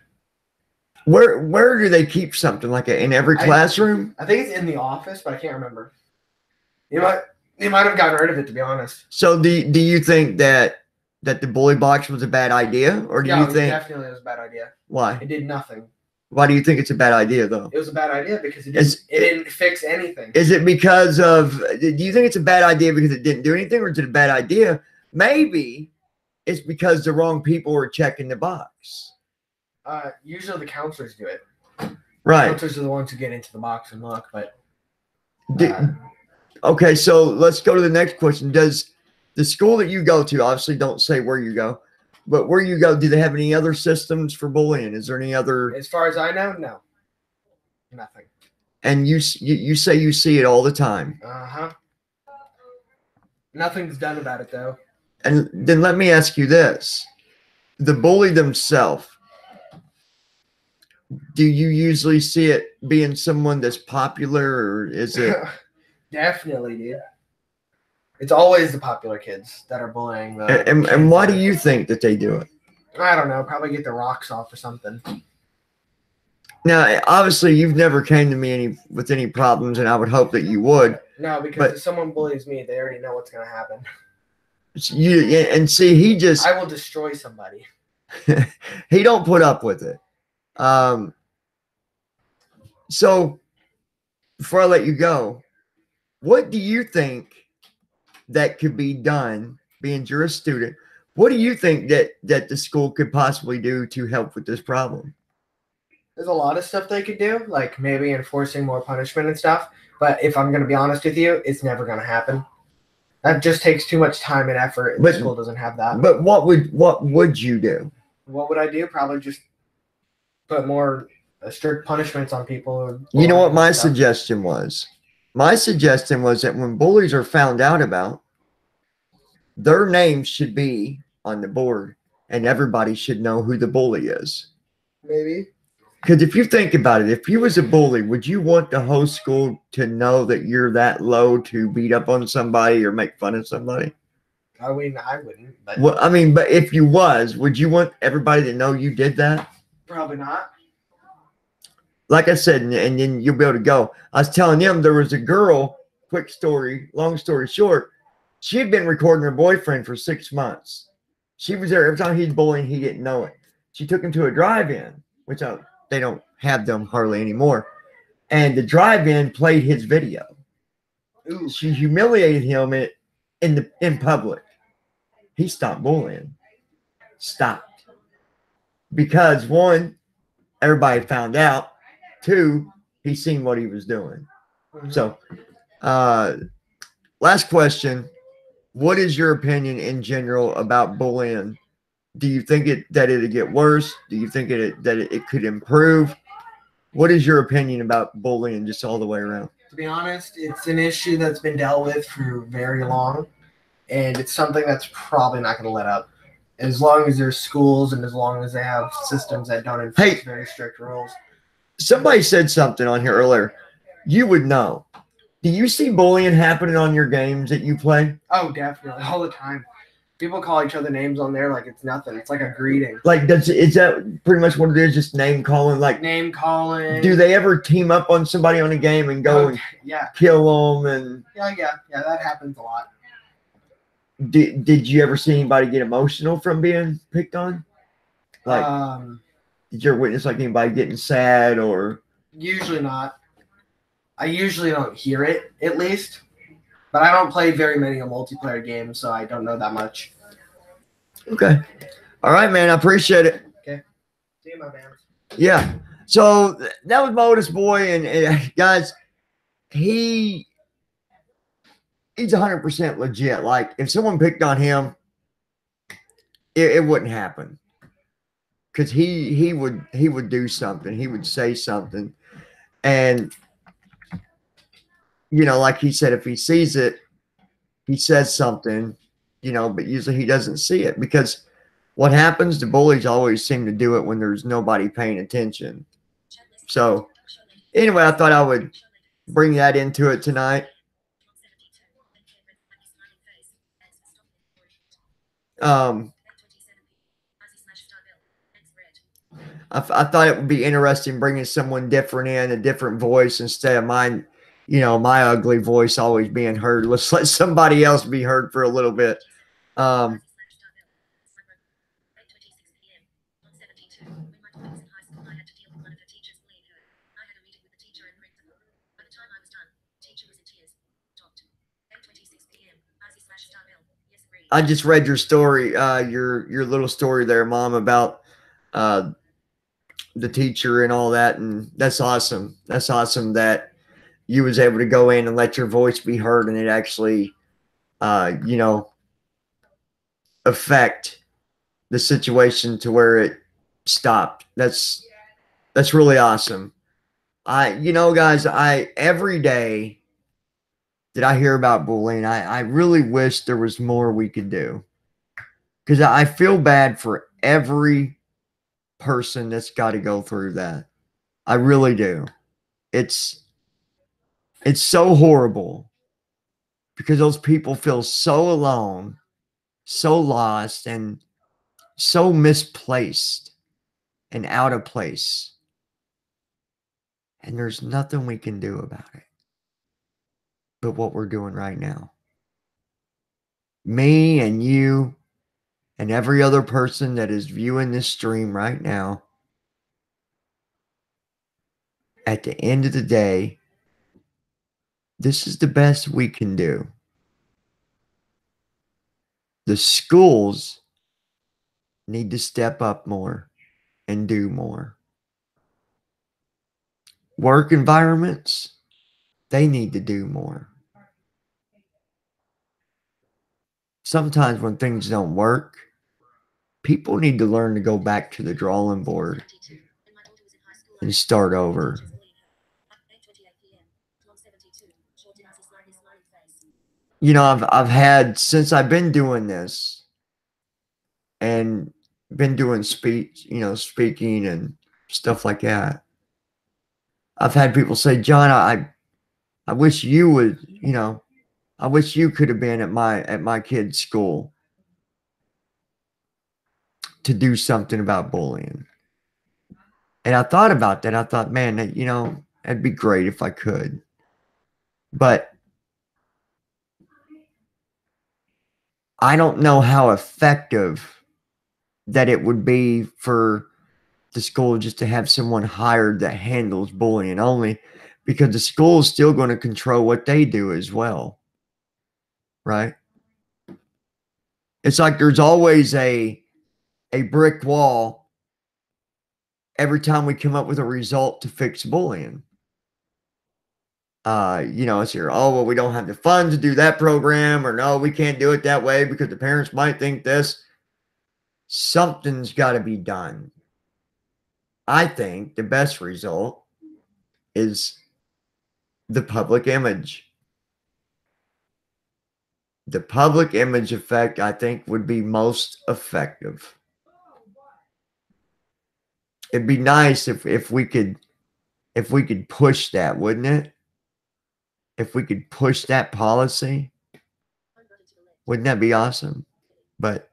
Where do they keep something like it? In every classroom? I think it's in the office, but I can't remember. You might have gotten rid of it, to be honest. So do you think that the bully box was a bad idea, or do you think definitely it was a bad idea? Why? It did nothing. Why do you think it's a bad idea, though? It was a bad idea because it didn't fix anything. Is it because of? Do you think it's a bad idea because it didn't do anything, or is it a bad idea? Maybe it's because the wrong people were checking the box. Usually the counselors do it. Right. The counselors are the ones who get into the box and look, but. Okay, so let's go to the next question. Does the school that you go to, obviously don't say where you go, but where you go, do they have any other systems for bullying? Is there any other? As far as I know, no. Nothing. And you say you see it all the time. Uh-huh. Nothing's done about it, though. And then let me ask you this. The bully themselves, do you usually see it being someone that's popular, or is it? Definitely, dude. It's always the popular kids that are bullying the. And why do you think that they do it? I don't know. Probably get their rocks off or something. Now, obviously, you've never came to me with any problems, and I would hope that you would. No, because But- if someone bullies me, they already know what's gonna happen. And see, he just I will destroy somebody. he don't put up with it. So before I let you go, what do you think that could be done? Being you're a student, what do you think that the school could possibly do to help with this problem? There's a lot of stuff they could do, like maybe enforcing more punishment and stuff. But if I'm gonna be honest with you, it's never gonna happen. That just takes too much time and effort, and But- the school doesn't have that. But what would you do? What would I do? Probably just put more strict punishments on people. You know what my stuff. suggestion was? My suggestion was that when bullies are found out about, their names should be on the board and everybody should know who the bully is. Maybe. Because if you think about it, if you was a bully, would you want the whole school to know that you're that low to beat up on somebody or make fun of somebody? I mean, I wouldn't, but Well, I mean, but if you was, would you want everybody to know you did that? probably not. Like I said, and then you'll be able to go. I was telling them there was a girl, quick story, long story short, she had been recording her boyfriend for 6 months. She was there every time he's bullying, he didn't know it. She took him to a drive-in, which they don't have them hardly anymore. And the drive-in played his video. Ooh. She humiliated him in public. He stopped bullying. Stopped. Because one, everybody found out. Two, he seen what he was doing. Mhm. So, last question. What is your opinion in general about bullying? Do you think that it'll get worse? Do you think that it could improve? What is your opinion about bullying just all the way around? To be honest, it's an issue that's been dealt with for very long, and it's something that's probably not going to let up. As long as there's schools and as long as they have systems that don't enforce Hey. very strict rules. Somebody said something on here earlier. You would know. Do you see bullying happening on your games that you play? Oh, definitely, all the time. People call each other names on there like it's nothing. It's like a greeting. Like, is that pretty much what it is? Just name calling? Like, Name calling. do they ever team up on somebody on a game and go and Yeah, kill them? And yeah. That happens a lot. did you ever see anybody get emotional from being picked on? Like, did you ever witness like anybody getting sad or? Usually not. I usually don't hear it, at least. But I don't play very many multiplayer games, so I don't know that much. Okay. All right, man. I appreciate it. See you, my man. Yeah. So that was my oldest boy, and guys, he's 100% legit. Like, if someone picked on him, it wouldn't happen. Because he would do something. He would say something. And, you know, like he said, if he sees it, he says something, you know, but usually he doesn't see it. Because what happens, the bullies always seem to do it when there's nobody paying attention. So, anyway, I thought I would bring that into it tonight. I thought it would be interesting bringing someone different in, a different voice instead of mine, you know, my ugly voice always being heard. Let's let somebody else be heard for a little bit. I just read your story, your little story there, Mom, about the teacher and all that, and that's awesome. That's awesome that you was able to go in and let your voice be heard, and it actually, you know, affect the situation to where it stopped. That's really awesome. You know, guys, every day that I hear about bullying, I really wish there was more we could do, because I feel bad for every person that's got to go through that. I really do. It's so horrible. because those people feel so alone, so lost, and so misplaced and out of place. And there's nothing we can do about it but what we're doing right now. Me and you and every other person that is viewing this stream right now, at the end of the day, this is the best we can do. The schools need to step up more and do more. Work environments, they need to do more. Sometimes when things don't work, people need to learn to go back to the drawing board and start over. You know, I've had, since I've been doing this and been doing speech, you know, speaking and stuff like that, I've had people say, John, I wish you would, you know, I wish you could have been at my kid's school to do something about bullying. And I thought about that. I thought, man, you know, it'd be great if I could. But I don't know how effective that it would be for the school just to have someone hired that handles bullying only, because the school is still going to control what they do as well. Right? It's like there's always a brick wall every time we come up with a result to fix bullying. You know, it's here, oh, well, we don't have the funds to do that program, or no, we can't do it that way because the parents might think this. Something's got to be done. I think the best result is the public image. The public image effect, I think, would be most effective. It'd be nice if we could push that, wouldn't it? If we could push that policy, wouldn't that be awesome? But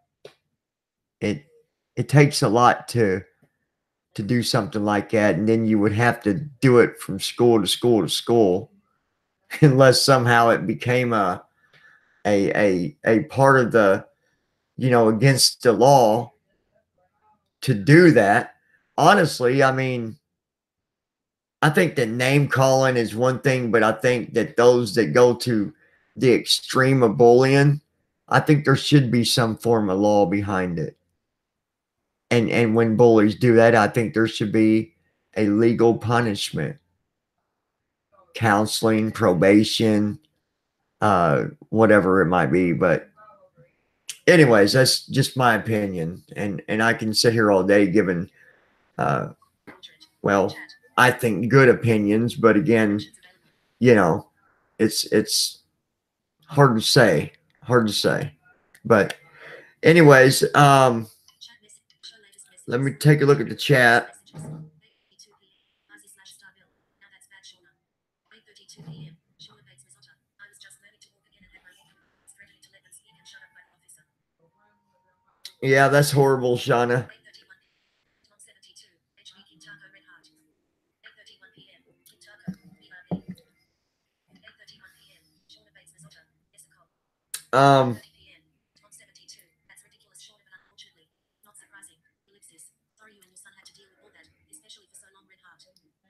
it takes a lot to do something like that, and then you would have to do it from school to school to school, unless somehow it became a part of the, you know, against the law to do that. Honestly, I mean, I think that name calling is one thing, but I think that those that go to the extreme of bullying, I think there should be some form of law behind it. And when bullies do that, I think there should be a legal punishment, counseling, probation, whatever it might be. But anyways, that's just my opinion, and I can sit here all day giving, well, I think good opinions, but again, you know, it's hard to say, But anyways, let me take a look at the chat. Yeah, that's horrible, Shauna.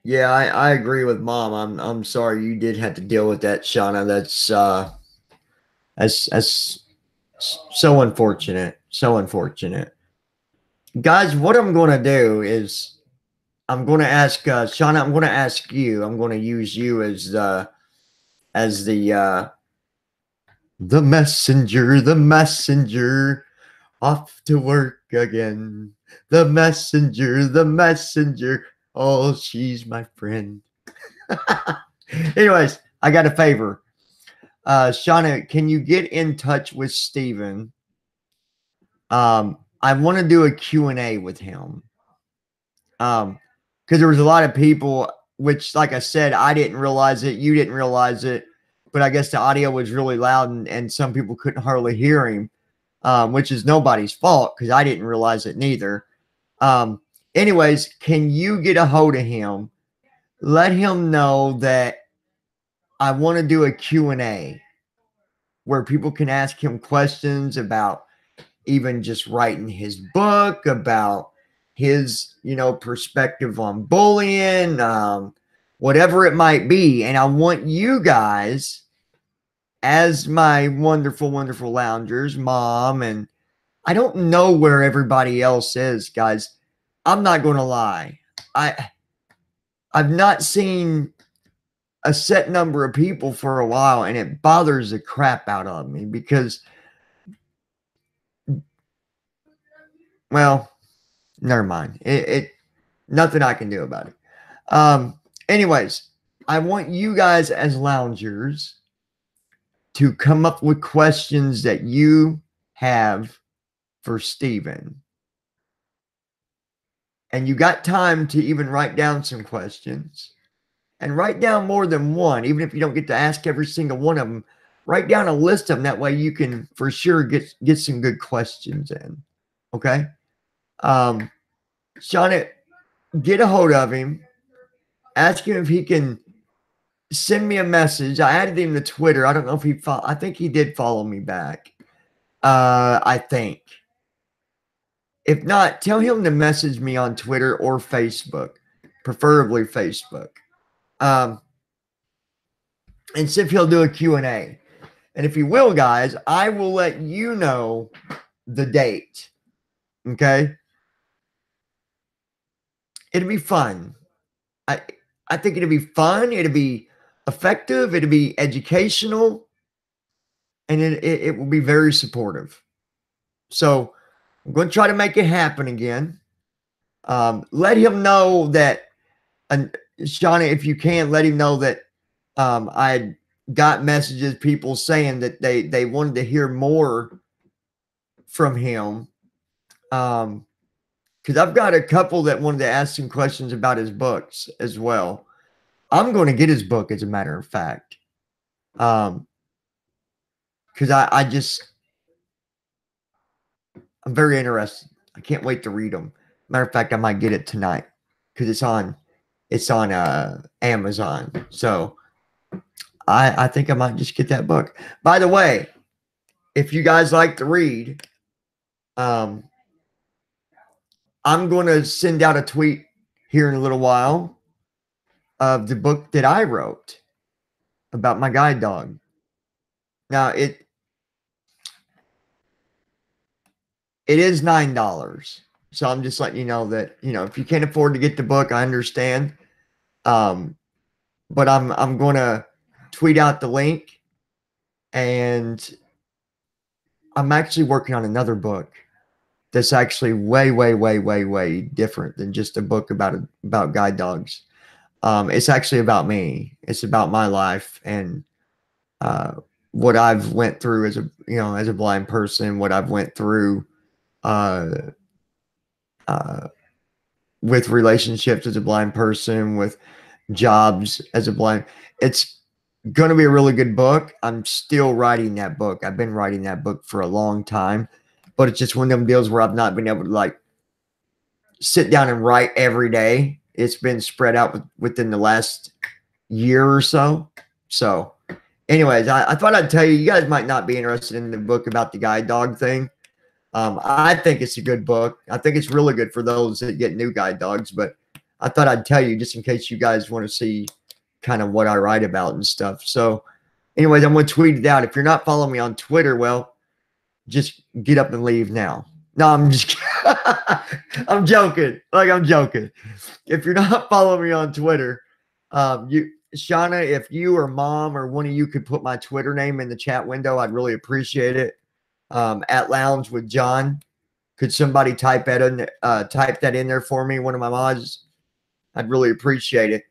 Yeah, I agree with Mom. I'm sorry you did have to deal with that, Shauna. That's so unfortunate. So unfortunate. Guys, what I'm going to do is I'm going to ask Shauna, I'm going to ask you. I'm going to use you as the messenger off to work again. The messenger. Oh, she's my friend. Anyways, I got a favor. Shauna, can you get in touch with Steven? I want to do a Q&A with him. Because there was a lot of people, which, like I said, I didn't realize it. You didn't realize it. but I guess the audio was really loud and some people couldn't hardly hear him, which is nobody's fault because I didn't realize it neither. Anyways, can you get a hold of him? Let him know that I want to do a Q&A where people can ask him questions about even just writing his book, about his, perspective on bullying, whatever it might be. And I want you guys, as my wonderful, wonderful loungers, mom, and I don't know where everybody else is, guys. I'm not going to lie. I've not seen a set number of people for a while, and it bothers the crap out of me because, well, never mind. It nothing I can do about it. Anyways, I want you guys as loungers to come up with questions that you have for Steven. And you got time to even write down some questions. And write down more than one, even if you don't get to ask every single one of them. Write down a list of them. That way you can for sure get some good questions in. Okay? Shauna, get a hold of him. Ask him if he can send me a message. I added him to Twitter. I don't know if he I think he did follow me back. I think. If not, tell him to message me on Twitter or Facebook, preferably Facebook. And see if he'll do a Q&A. And if he will, guys, I will let you know the date. Okay? It'll be fun. I think it'll be fun. It'll be effective. It'll be educational. And it will be very supportive. So I'm going to try to make it happen again. Let him know that, and Shauna, if you can, let him know that I got messages, people saying that they wanted to hear more from him. Because I've got a couple that wanted to ask some questions about his books as well. I'm going to get his book, as a matter of fact. Because I'm very interested. I can't wait to read them. Matter of fact, I might get it tonight because it's on Amazon. So I think I might just get that book. By the way, if you guys like to read, I'm going to send out a tweet here in a little while of the book that I wrote about my guide dog. Now it is $9. So I'm just letting you know that, if you can't afford to get the book, I understand. But I'm going to tweet out the link, and I'm actually working on another book that's actually way, way, way, way, way different than just a book about guide dogs. It's actually about me. It's about my life and what I've went through as a blind person, what I've went through with relationships as a blind person, with jobs as a blind. It's going to be a really good book. I'm still writing that book. I've been writing that book for a long time, but it's just one of them deals where I've not been able to sit down and write every day. It's been spread out within the last year or so. So anyways, I thought I'd tell you, you guys might not be interested in the book about the guide dog thing. I think it's a good book. I think it's really good for those that get new guide dogs, but I thought I'd tell you just in case you guys want to see kind of what I write about and stuff. So anyways, I'm going to tweet it out. If you're not following me on Twitter, well, just get up and leave now. No, I'm just I'm joking. I'm joking. If you're not following me on Twitter, Shauna, if you or mom or one of you could put my Twitter name in the chat window, I'd really appreciate it. At Lounge with John. Could somebody type that in there for me? One of my mods. I'd really appreciate it.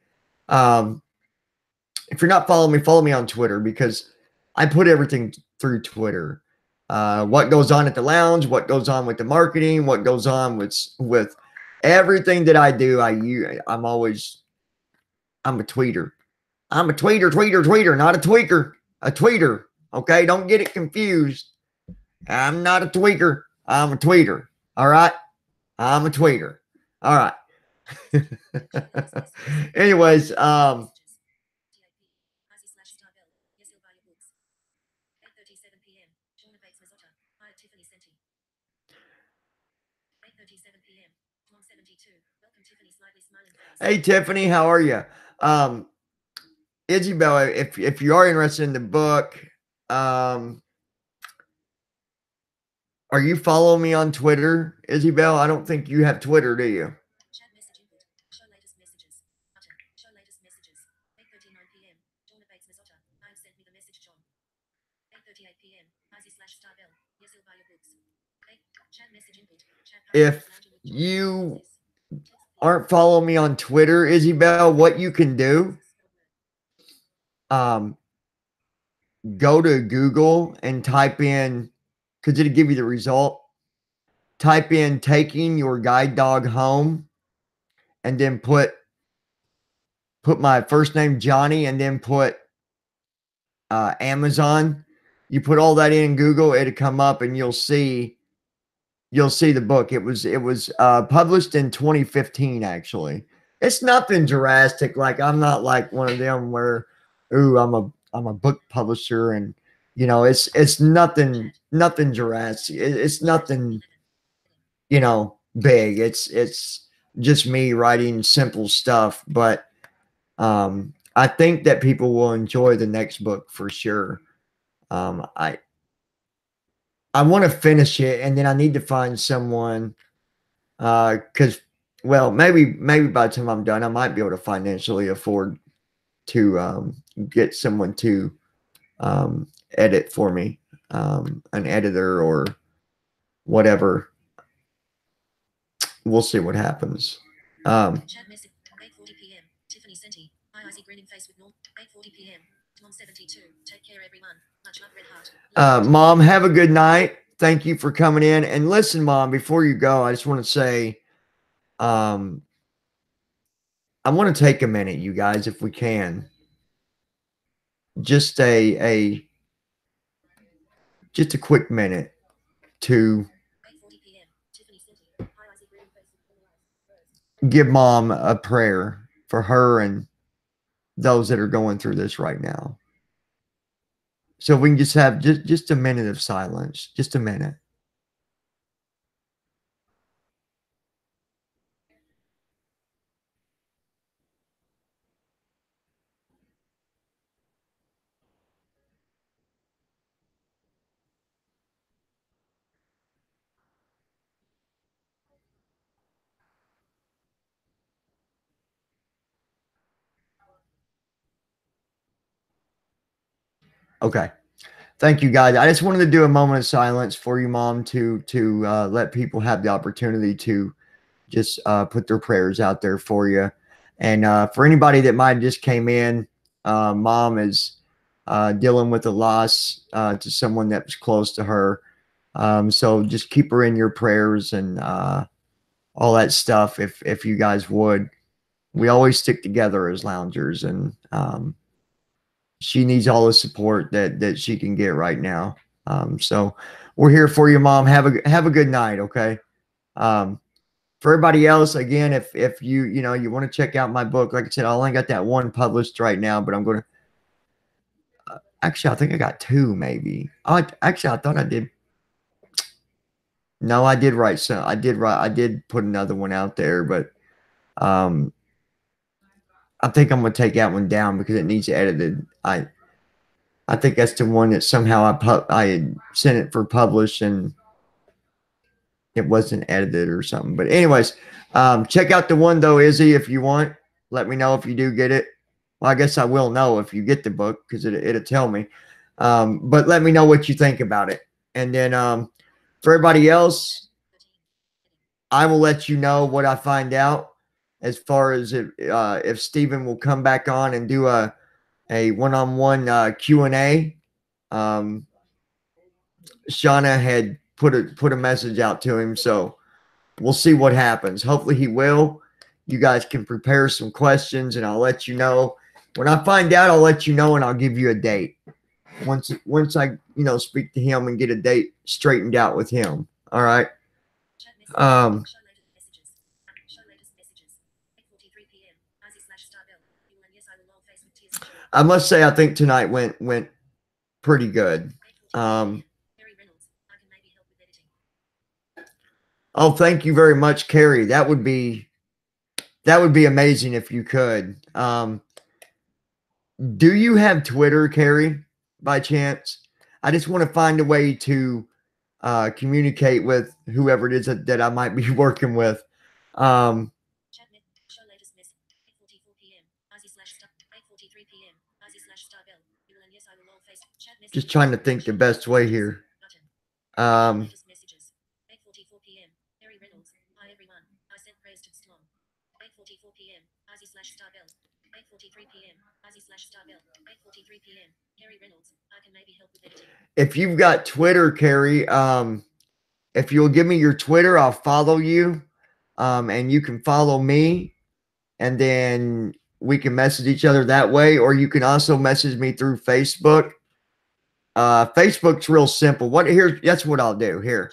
If you're not following me, follow me on Twitter because I put everything through Twitter. What goes on at the lounge, what goes on with the marketing, what goes on with everything that I do. I'm a tweeter. I'm a tweeter, not a tweaker. A tweeter. Okay, don't get it confused. I'm not a tweaker. I'm a tweeter. All right, I'm a tweeter. All right. Anyways, hey Tiffany, how are you? Isabel, if you are interested in the book, are you following me on Twitter, Isabel? I don't think you have Twitter, do you? Chat message input. Show latest messages. Button. Show latest messages. 8:39 p.m. John Bates Mazotta. I sent me the message, John. 8:38 p.m. Izzy/Star Bell. Yes, you'll buy your books. Chat message input. Chat If you aren't following me on Twitter, Isabel, what you can do, go to Google and type in, because it'll give you the result. Type in taking your guide dog home and then put my first name, Johnny, and then put Amazon. You put all that in Google, it'll come up and you'll see the book. It was published in 2015, actually. It's nothing drastic. Like, I'm not like one of them where, ooh, I'm a book publisher, and it's nothing drastic. It's nothing, big. It's just me writing simple stuff, but I think that people will enjoy the next book for sure. I want to finish it, and then I need to find someone, because, well, maybe by the time I'm done, I might be able to financially afford to get someone to edit for me, an editor or whatever. We'll see what happens. Chat message. 8:40 p.m. Tiffany Senti. Hi, Izzy, grinning face with Norm. 8:40 p.m. Mom 72. Take care, everyone. Much love, Red Heart. Mom, have a good night. Thank you for coming in. And listen, Mom, before you go, I just want to say, I want to take a minute, you guys, if we can. Just a quick minute to 8:40 p.m. Tiffany Senti. Hi, Izzy, grinning face with give Mom a prayer for her and those that are going through this right now. So we can just have just a minute of silence, just a minute. Okay. Thank you, guys. I just wanted to do a moment of silence for you, Mom, to let people have the opportunity to just put their prayers out there for you. And for anybody that might have just came in, Mom is dealing with a loss to someone that was close to her. So just keep her in your prayers and all that stuff, if you guys would. We always stick together as loungers, and she needs all the support that she can get right now. So we're here for you, Mom. Have a good night. Okay. For everybody else, again, if you want to check out my book, like I said, I only got that one published right now, but I'm going to, actually, I think I got two, maybe. Actually, I thought I did. No, I did write some. I did put another one out there, but I think I'm going to take that one down because it needs edited. I think that's the one that somehow I had sent it for publish and it wasn't edited or something. But anyways, check out the one though, Izzy, if you want. Let me know if you do get it. Well, I guess I will know if you get the book because it'll tell me. But let me know what you think about it. And then for everybody else, I will let you know what I find out as far as if Stephen will come back on and do a one-on-one Q&A. Shauna had put a message out to him, so we'll see what happens. Hopefully he will. You guys can prepare some questions, and I'll let you know. When I find out, I'll let you know, and I'll give you a date. once I speak to him and get a date straightened out with him. All right. Chat message. Um, Show latest messages. Show latest messages. 8:43 p.m. Izzy/Starbell. You and yes, I will lol face with tears of joy. I must say I think tonight went pretty good. 8:43 Harry Reynolds. I can maybe help with editing. Oh, thank you very much, Carrie. That would be amazing if you could. Do you have Twitter, Carrie, by chance? I just want to find a way to communicate with whoever it is that I might be working with. Chat net. Show latest message. 8:44 p.m. Izzy/Star. 8:43 p.m. Izzy/Starbell. You and yes, I will lol face. Chat message. Just trying to think the best way here. Button. Latest messages. 8:44 p.m. Harry Reynolds. Hi everyone. I sent praise to Storm. 8:44 p.m. Izzy/Starbell. 8:43 p.m. Izzy/Starbell. 8:43 p.m. Harry Reynolds. I can maybe help with editing. If you've got Twitter, Carrie, if you'll give me your Twitter, I'll follow you. And you can follow me, and then we can message each other that way, or you can also message me through Facebook. Facebook's real simple. That's what I'll do here.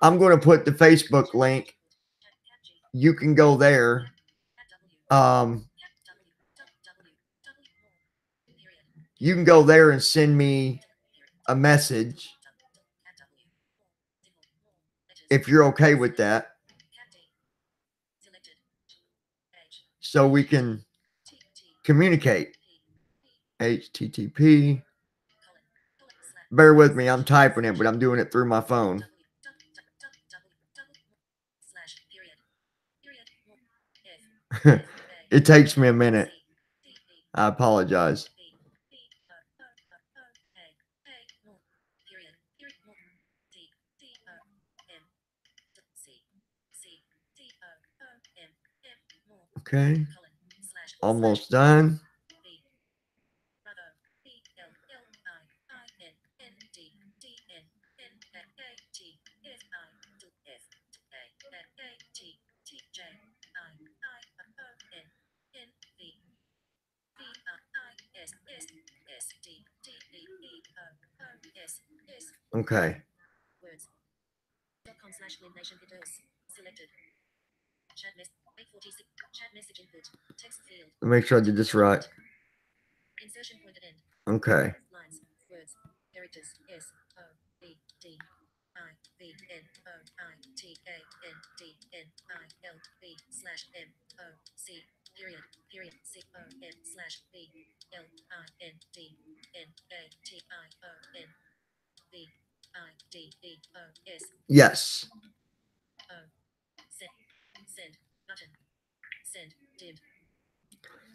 I'm going to put the Facebook link. You can go there. You can go there and send me a message if you're okay with that, so we can communicate. HTTP. Bear with me, I'm typing it, but I'm doing it through my phone. It takes me a minute. I apologize. Okay. Almost done. Okay. Selected. Chat message. 8:46. Chat message input. Text field. Make sure I did this right. Insertion point at end. Okay. Lines. Words. Characters. S O B D I V N O I T A N D N I L B slash M O C period C O M slash B L I N D N A T I O N B I D E O S. Yes. O. Send button. Send dimmed.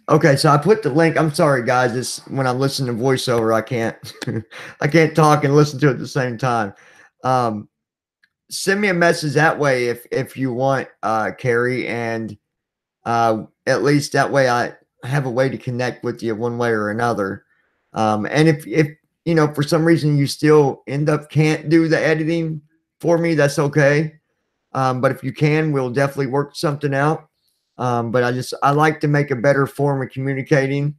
Okay, so I put the link. I'm sorry, guys. This when I'm listening to voiceover, I can't I can't talk and listen to it at the same time. Send me a message that way if you want, Carrie, and at least that way I have a way to connect with you one way or another. And if for some reason you still can't do the editing for me, that's okay. But if you can, we'll definitely work something out. But I like to make a better form of communicating.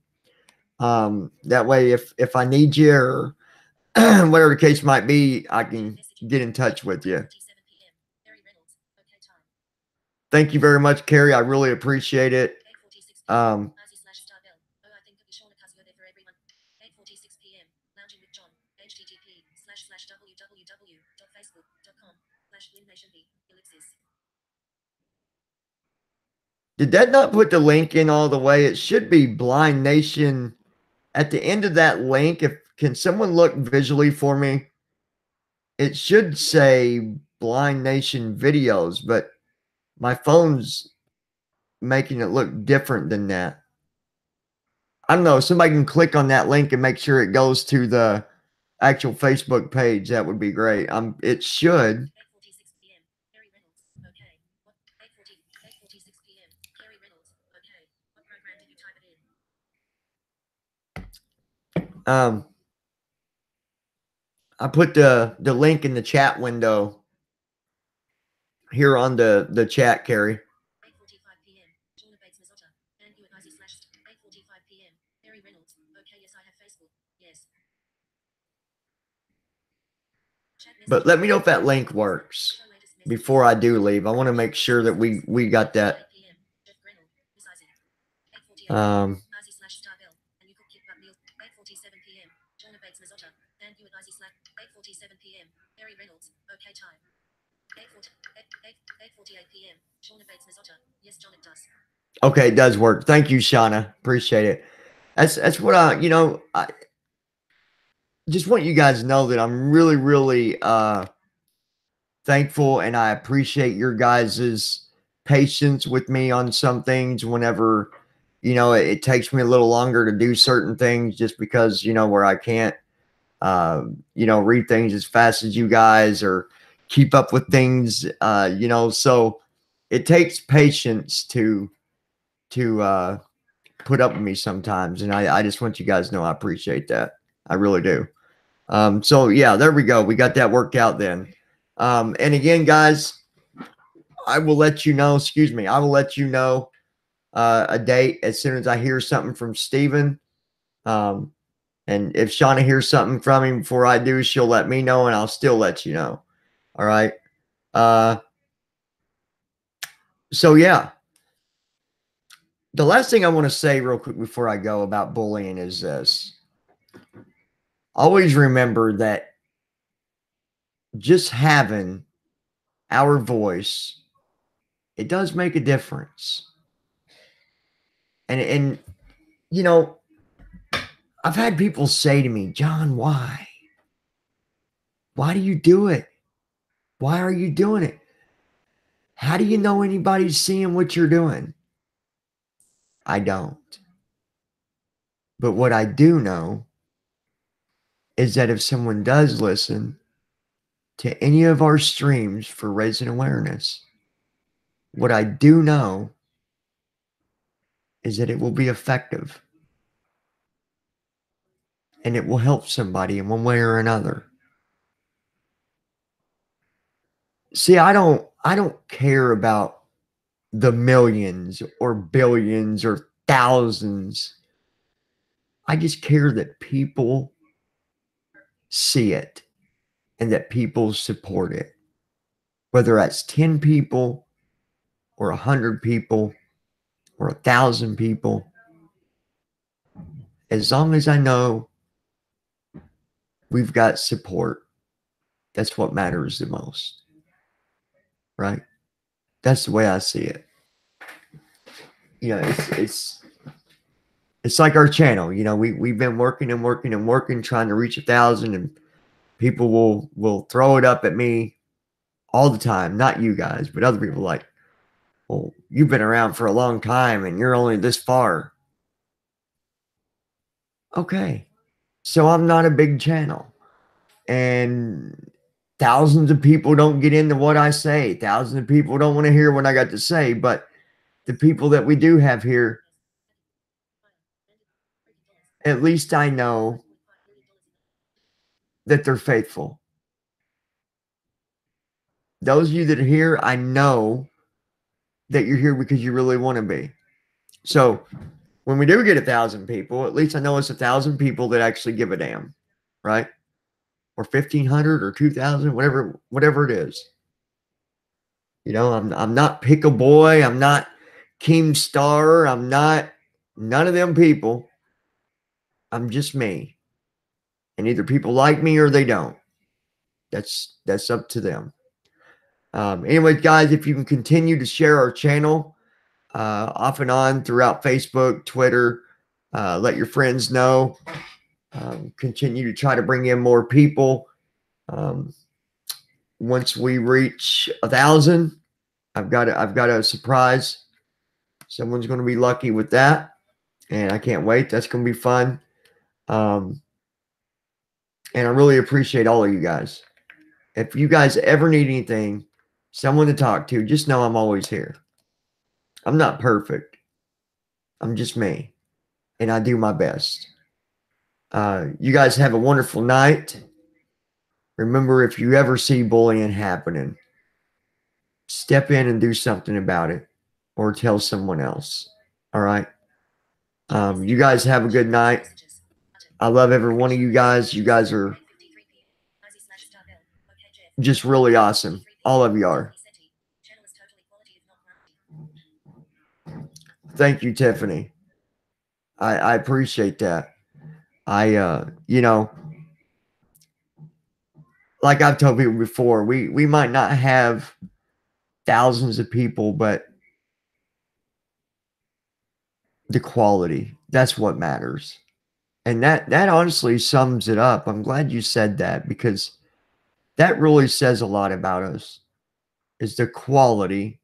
That way, if I need you or whatever the case might be, I can get in touch with you. Thank you very much, Carrie. I really appreciate it. Lounging with John. http://www.facebook.com/windnationb. Ellipsis. Did that not put the link in all the way? It should be Blind Nation at the end of that link. Can someone look visually for me? It should say Blind Nation videos, but my phone's making it look different than that. I don't know. Somebody can click on that link and make sure it goes to the actual Facebook page. That would be great. It should. 8:46 p.m. Harry Reynolds. Okay. What? 8:46 p.m. Harry Reynolds. Okay. What program did you type it in? I put the link in the chat window here on the chat, Carrie. 8:45 p.m. John Bates Mazzotta. And you at Izzy/. 8:45 p.m. Harry Reynolds. Okay, yes, I have Facebook. Yes. But let me know if that link works before I do leave. I want to make sure that we got that. Um, Thank you at Icy Slack. 8:47 p.m. Barry Reynolds. Okay time. 8:48 p.m. Shauna Bates Mazotta. Yes, John, it does. okay, it does work. Thank you, Shauna. Appreciate it. That's what I just want you guys to know that I'm really, really thankful, and I appreciate your guys's patience with me on some things whenever, it takes me a little longer to do certain things just because, where I can't, read things as fast as you guys or keep up with things, so it takes patience to put up with me sometimes. And I just want you guys to know I appreciate that. I really do. So yeah, there we go. We got that worked out then. And again, guys, I will let you know, a date as soon as I hear something from Steven. And if Shauna hears something from him before I do, she'll let me know and I'll still let you know. All right. So yeah, the last thing I want to say real quick before I go about bullying is this. Always remember that just having our voice, it does make a difference. And I've had people say to me, John, why? Why do you do it? Why are you doing it? How do you know anybody's seeing what you're doing? I don't. But what I do know is that if someone does listen to any of our streams for raising awareness, what I do know is that it will be effective and it will help somebody in one way or another. See, I don't care about the millions or billions or thousands. I just care that people see it and that people support it. Whether that's 10 people or 100 people or 1,000 people, as long as I know we've got support, that's what matters the most, right? That's the way I see it. It's like our channel. We've been working and working and working, trying to reach 1,000, and people will throw it up at me all the time. Not you guys, but other people like, well, you've been around for a long time and you're only this far. Okay, so I'm not a big channel, and thousands of people don't get into what I say. Thousands of people don't want to hear what I got to say, but the people that we do have here, at least I know that they're faithful. Those of you that are here, I know that you're here because you really want to be. So when we do get 1,000 people, at least I know it's 1,000 people that actually give a damn, right? Or 1,500 or 2,000, whatever it is. I'm not Pickle Boy. I'm not Keemstar. I'm not none of them people. I'm just me. And either people like me or they don't. That's up to them. Anyway, guys, if you can continue to share our channel off and on throughout Facebook, Twitter, let your friends know. Continue to try to bring in more people. Once we reach 1,000, I've got a surprise. Someone's going to be lucky with that, and I can't wait. That's going to be fun. And I really appreciate all of you guys. If you guys ever need anything, someone to talk to, just know I'm always here. I'm not perfect. I'm just me, and I do my best. You guys have a wonderful night. Remember, if you ever see bullying happening, step in and do something about it, or tell someone else. All right. You guys have a good night. I love every one of you guys. You guys are just really awesome. All of you are. Channel is totally quality if not quantity. Thank you, Tiffany. I appreciate that. You know, like I've told people before, we might not have thousands of people, but the quality, that's what matters. And that honestly sums it up. I'm glad you said that, because that really says a lot about us, is the quality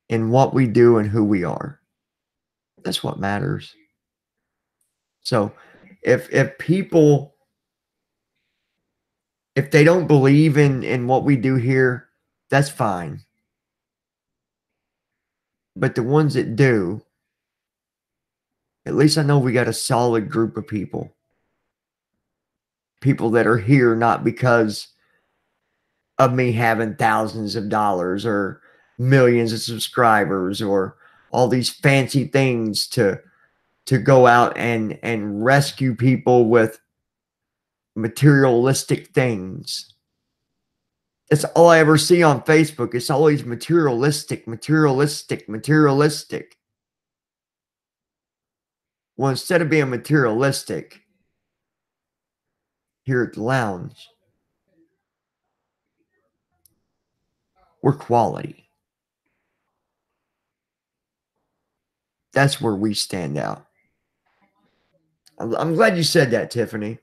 in what we do and who we are. That's what matters. So if people, if they don't believe in what we do here, that's fine. But the ones that do, at least I know we got a solid group of people. People that are here not because of me having thousands of dollars or millions of subscribers or all these fancy things to go out and rescue people with materialistic things. That's all I ever see on Facebook. It's always materialistic, materialistic, materialistic. Well, instead of being materialistic, here at the lounge, we're quality. That's where we stand out. I'm glad you said that, Tiffany.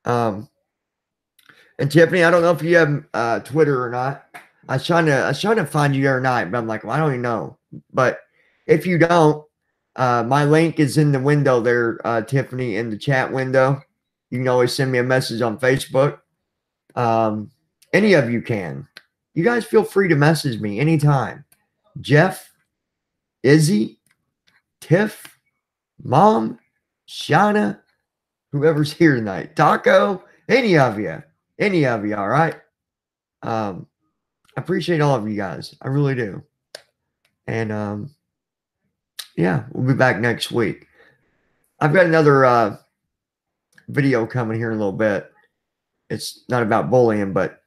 And Tiffany, I don't know if you have Twitter or not. I was trying to find you the other night, but I'm like, well, I don't even know. But if you don't, my link is in the window there, Tiffany, in the chat window. You can always send me a message on Facebook. Any of you can. You guys feel free to message me anytime. Jeff, Izzy, Tiff, Mom, Shauna, whoever's here tonight, Taco, any of you, all right? I appreciate all of you guys. I really do. And yeah, we'll be back next week. I've got another video coming here in a little bit. It's not about bullying, but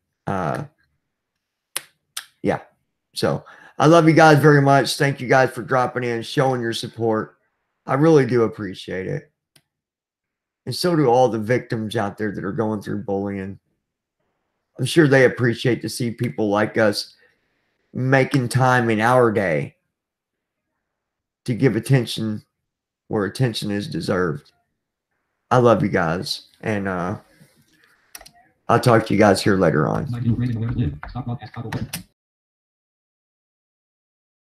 yeah. So I love you guys very much. Thank you guys for dropping in, showing your support. I really do appreciate it. And so do all the victims out there that are going through bullying. I'm sure they appreciate to see people like us making time in our day to give attention where attention is deserved. I love you guys. And I'll talk to you guys here later on.